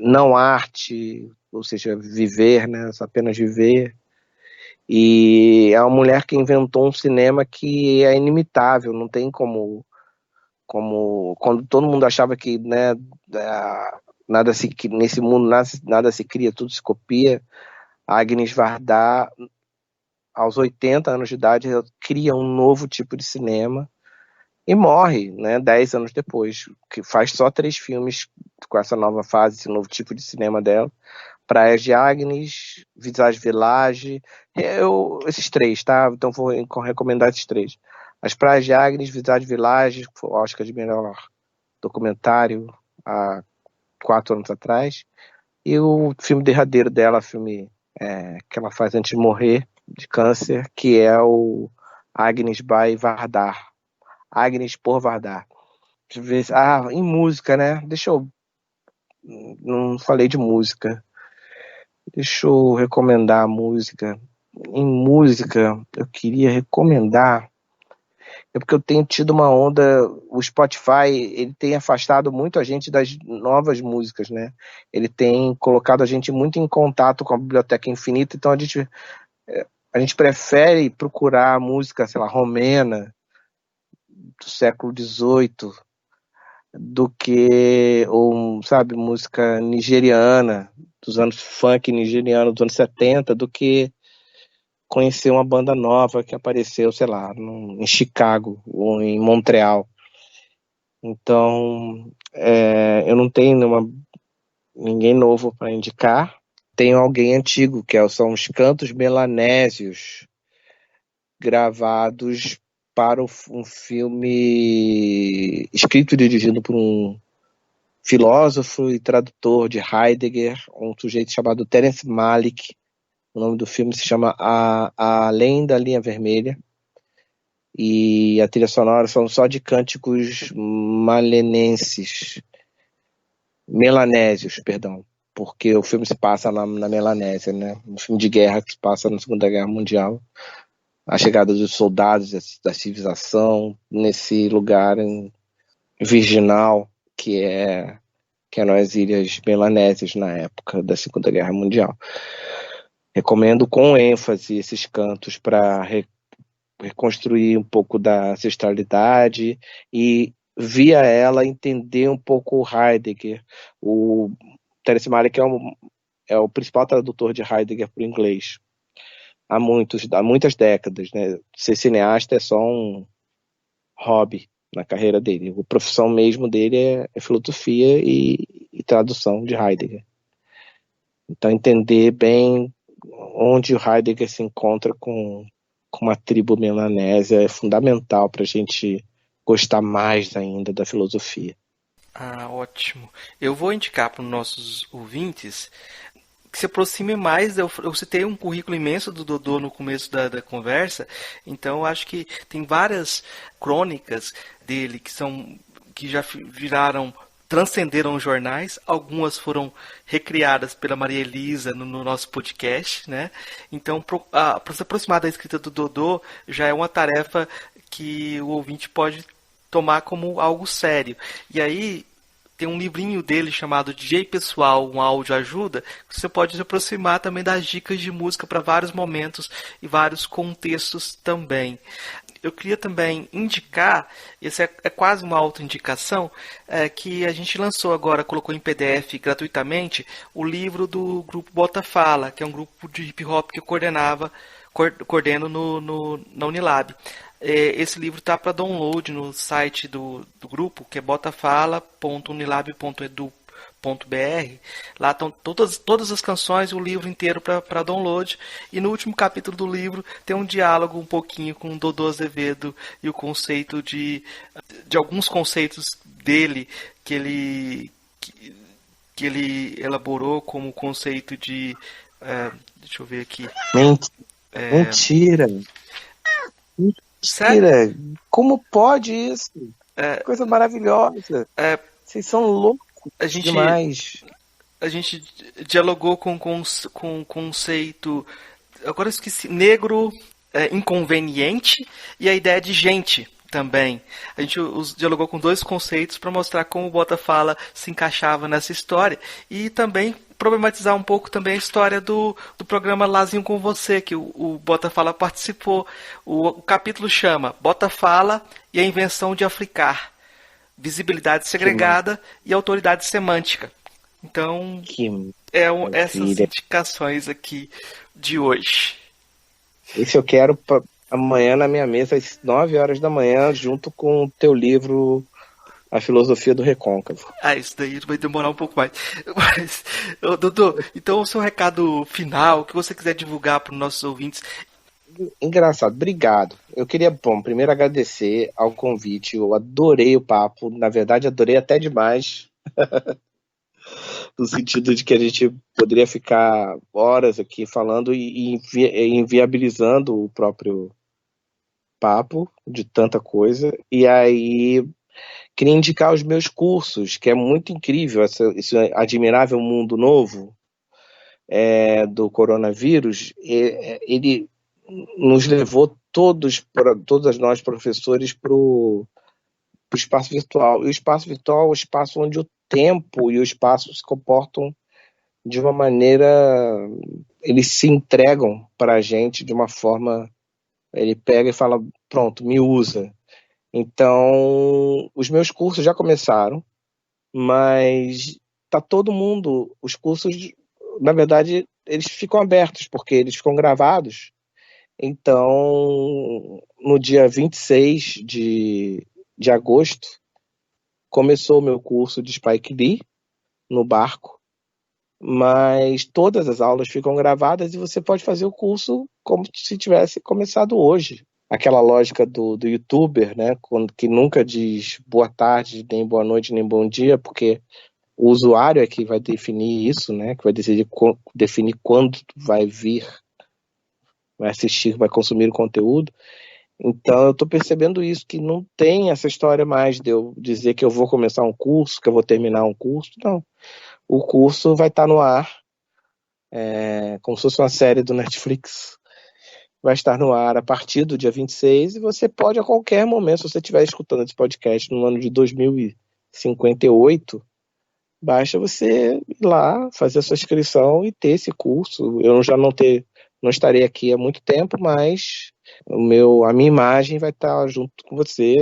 não arte, ou seja, viver, né? Apenas viver. E é uma mulher que inventou um cinema que é inimitável, não tem como quando todo mundo achava que, né, nesse mundo nada se cria, tudo se copia. A Agnes Varda, aos 80 anos de idade, cria um novo tipo de cinema e morre, né, 10 anos depois, que faz só 3 filmes com essa nova fase, esse novo tipo de cinema dela. Praias de Agnes, Visage Village, esses 3, tá? Então vou recomendar esses 3. As Praias de Agnes, Visage Village, que foi o Oscar de melhor documentário há 4 anos atrás, e o filme derradeiro dela, filme que ela faz antes de morrer de câncer, que é o Agnes by Vardar. Agnes por Vardar. Deixa eu ver. Em música, né? Não falei de música. Deixa eu recomendar a música. Em música, eu queria recomendar. É porque eu tenho tido uma onda. O Spotify, ele tem afastado muito a gente das novas músicas, né? Ele tem colocado a gente muito em contato com a Biblioteca Infinita, então a gente a gente prefere procurar música, sei lá, romena, do século XVIII, do que, ou, sabe, música nigeriana, dos anos funk nigeriano dos anos 70, do que conhecer uma banda nova que apareceu, sei lá, em Chicago ou em Montreal. Então, eu não tenho ninguém novo para indicar. Tenho alguém antigo, são os cantos melanésios, gravados para um filme escrito e dirigido por um filósofo e tradutor de Heidegger, um sujeito chamado Terence Malick. O nome do filme se chama Além da Linha Vermelha. E a trilha sonora são só de cânticos melanésios, perdão, porque o filme se passa na Melanésia, né? Um filme de guerra que se passa na Segunda Guerra Mundial. A chegada dos soldados da civilização nesse lugar virginal que é nas Ilhas Melanésias na época da Segunda Guerra Mundial. Recomendo com ênfase esses cantos para reconstruir um pouco da ancestralidade e, via ela, entender um pouco o Heidegger. O Terence Malick é o principal tradutor de Heidegger para o inglês há muitas décadas, né? Ser cineasta é só um hobby na carreira dele. A profissão mesmo dele é filosofia e tradução de Heidegger. Então, entender bem onde o Heidegger se encontra com uma tribo melanésia é fundamental para a gente gostar mais ainda da filosofia. Ah, ótimo. Eu vou indicar para os nossos ouvintes que se aproxime mais. Eu citei um currículo imenso do Dodô no começo da conversa, então eu acho que tem várias crônicas dele que já transcenderam os jornais. Algumas foram recriadas pela Maria Elisa no nosso podcast, né? Então, para se aproximar da escrita do Dodô já é uma tarefa que o ouvinte pode tomar como algo sério. E aí tem um livrinho dele chamado DJ Pessoal, um áudio ajuda, que você pode se aproximar também das dicas de música para vários momentos e vários contextos também. Eu queria também indicar, esse é quase uma autoindicação, que a gente lançou agora, colocou em PDF gratuitamente, o livro do grupo Bota Fala, que é um grupo de hip hop que eu coordeno na Unilab. Esse livro está para download no site do grupo, que é botafala.unilab.edu.br. Lá estão todas as canções e o livro inteiro para download. E no último capítulo do livro tem um diálogo um pouquinho com o Dodô Azevedo e o conceito de alguns conceitos dele que ele elaborou, como o conceito de... deixa eu ver aqui. Mentira! Mentira! Como pode isso? Coisa maravilhosa! Vocês são loucos demais. A gente dialogou com o conceito, agora eu esqueci, negro inconveniente e a ideia de gente também. A gente dialogou com dois conceitos para mostrar como o Bota Fala se encaixava nessa história e também problematizar um pouco também a história do programa Lazinho com Você, que o Bota Fala participou. O capítulo chama Bota Fala e a Invenção de Africar, Visibilidade Segregada e Autoridade Semântica. Então, essas indicações aqui de hoje. Esse eu quero amanhã na minha mesa, às 9 horas da manhã, junto com o teu livro A Filosofia do Recôncavo. Isso daí vai demorar um pouco mais. Mas, Dodô, então o seu recado final, o que você quiser divulgar para os nossos ouvintes. Engraçado, obrigado. Eu queria, primeiro agradecer ao convite. Eu adorei o papo, na verdade adorei até demais. No sentido de que a gente poderia ficar horas aqui falando e inviabilizando o próprio papo de tanta coisa. E aí queria indicar os meus cursos, que é muito incrível esse admirável mundo novo do coronavírus. Ele nos levou todas nós professores para o espaço virtual. E o espaço virtual é o espaço onde o tempo e o espaço se comportam de uma maneira eles se entregam para a gente de uma forma, ele pega e fala, pronto, me usa. Então, os meus cursos já começaram, mas tá todo mundo, os cursos, na verdade, eles ficam abertos, porque eles ficam gravados. Então, no dia 26 de agosto, começou o meu curso de Spike Lee, no barco, mas todas as aulas ficam gravadas e você pode fazer o curso como se tivesse começado hoje. Aquela lógica do youtuber, né, que nunca diz boa tarde, nem boa noite, nem bom dia, porque o usuário é que vai definir isso, né, que vai definir quando vai vir, vai assistir, vai consumir o conteúdo. Então eu estou percebendo isso, que não tem essa história mais de eu dizer que eu vou começar um curso, que eu vou terminar um curso, não. O curso vai estar no ar, como se fosse uma série do Netflix, vai estar no ar a partir do dia 26 e você pode a qualquer momento, se você estiver escutando esse podcast no ano de 2058, basta você ir lá, fazer a sua inscrição e ter esse curso. Eu já não estarei aqui há muito tempo, mas a minha imagem vai estar junto com você,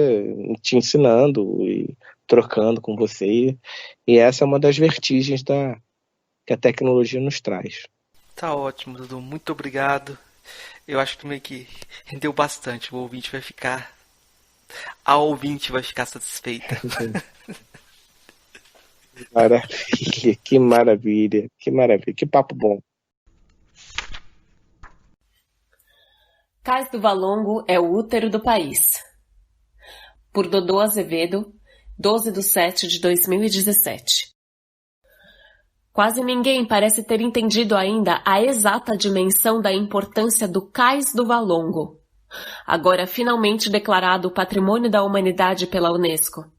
te ensinando e trocando com você. E essa é uma das vertigens que a tecnologia nos traz. Tá ótimo, Dudu. Muito obrigado. Eu acho que meio que rendeu bastante. A ouvinte vai ficar satisfeita. Maravilha, que maravilha, que maravilha, que papo bom. Cais do Valongo é o útero do país. Por Dodô Azevedo, 12/7/2017. Quase ninguém parece ter entendido ainda a exata dimensão da importância do Cais do Valongo, agora finalmente declarado Patrimônio da Humanidade pela Unesco.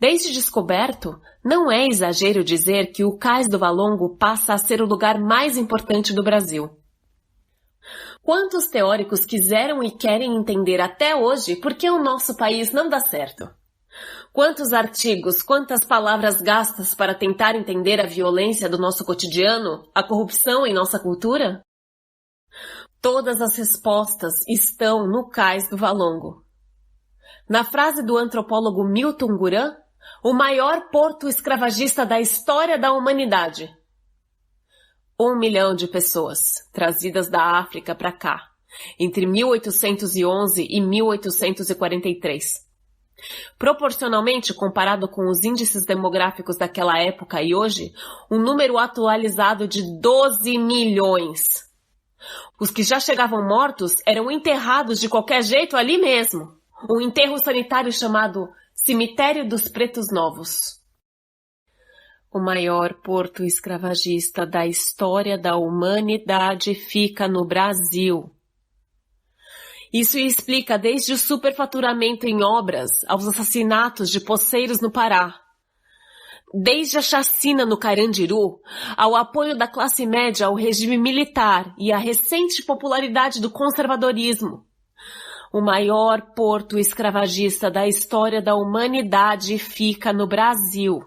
Desde descoberto, não é exagero dizer que o Cais do Valongo passa a ser o lugar mais importante do Brasil. Quantos teóricos quiseram e querem entender até hoje por que o nosso país não dá certo? Quantos artigos, quantas palavras gastas para tentar entender a violência do nosso cotidiano, a corrupção em nossa cultura? Todas as respostas estão no Cais do Valongo. Na frase do antropólogo Milton Guran, o maior porto escravagista da história da humanidade. 1 milhão de pessoas trazidas da África para cá, entre 1811 e 1843. Proporcionalmente, comparado com os índices demográficos daquela época e hoje, um número atualizado de 12 milhões. Os que já chegavam mortos eram enterrados de qualquer jeito ali mesmo. Um enterro sanitário chamado Cemitério dos Pretos Novos. O maior porto escravagista da história da humanidade fica no Brasil. Isso explica desde o superfaturamento em obras aos assassinatos de poceiros no Pará. Desde a chacina no Carandiru, ao apoio da classe média ao regime militar e à recente popularidade do conservadorismo. O maior porto escravagista da história da humanidade fica no Brasil.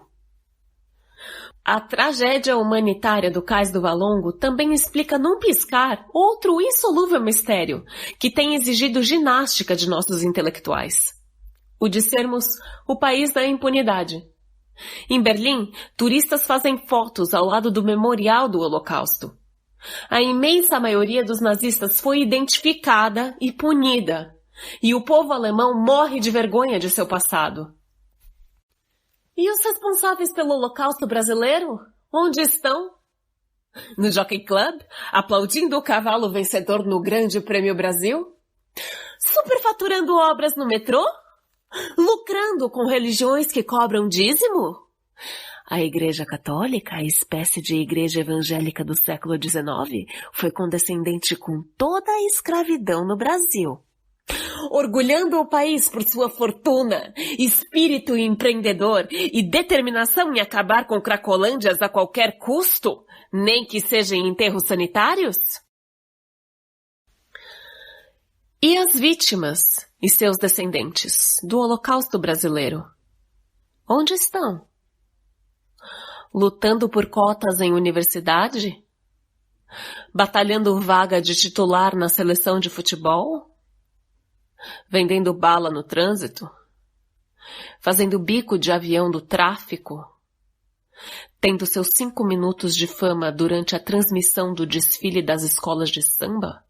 A tragédia humanitária do Cais do Valongo também explica num piscar outro insolúvel mistério que tem exigido ginástica de nossos intelectuais. O de sermos o país da impunidade. Em Berlim, turistas fazem fotos ao lado do memorial do Holocausto. A imensa maioria dos nazistas foi identificada e punida, e o povo alemão morre de vergonha de seu passado. E os responsáveis pelo Holocausto brasileiro? Onde estão? No Jockey Club, aplaudindo o cavalo vencedor no Grande Prêmio Brasil? Superfaturando obras no metrô? Lucrando com religiões que cobram dízimo? A Igreja Católica, a espécie de igreja evangélica do século XIX, foi condescendente com toda a escravidão no Brasil. Orgulhando o país por sua fortuna, espírito empreendedor e determinação em acabar com cracolândias a qualquer custo, nem que seja em enterros sanitários? E as vítimas e seus descendentes do Holocausto brasileiro? Onde estão? Lutando por cotas em universidade? Batalhando vaga de titular na seleção de futebol? Vendendo bala no trânsito? Fazendo bico de avião do tráfico? Tendo seus 5 minutos de fama durante a transmissão do desfile das escolas de samba?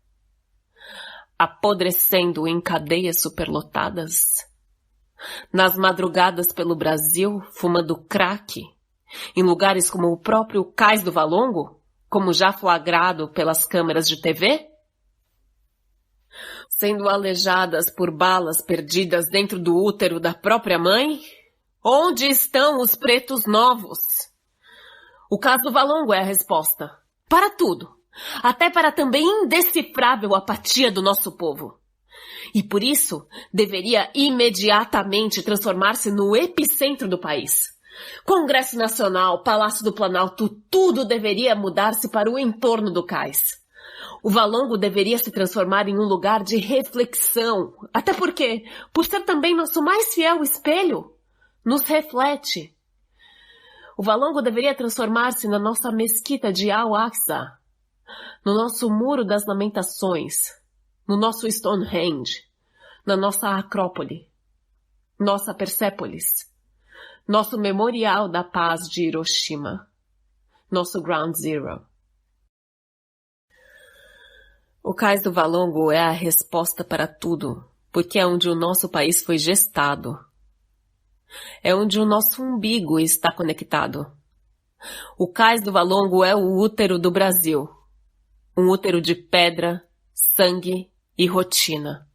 Apodrecendo em cadeias superlotadas? Nas madrugadas pelo Brasil, fumando crack? Em lugares como o próprio Cais do Valongo? Como já flagrado pelas câmeras de TV? Sendo alejadas por balas perdidas dentro do útero da própria mãe? Onde estão os pretos novos? O Cais do Valongo é a resposta. Para tudo. Até para a também indecifrável apatia do nosso povo. E por isso, deveria imediatamente transformar-se no epicentro do país. Congresso Nacional, Palácio do Planalto, tudo deveria mudar-se para o entorno do cais. O Valongo deveria se transformar em um lugar de reflexão, até porque, por ser também nosso mais fiel espelho, nos reflete. O Valongo deveria transformar-se na nossa mesquita de Al-Aqsa, no nosso Muro das Lamentações, no nosso Stonehenge, na nossa Acrópole, nossa Persépolis, nosso Memorial da Paz de Hiroshima, nosso Ground Zero. O Cais do Valongo é a resposta para tudo, porque é onde o nosso país foi gestado. É onde o nosso umbigo está conectado. O Cais do Valongo é o útero do Brasil. Um útero de pedra, sangue e rotina.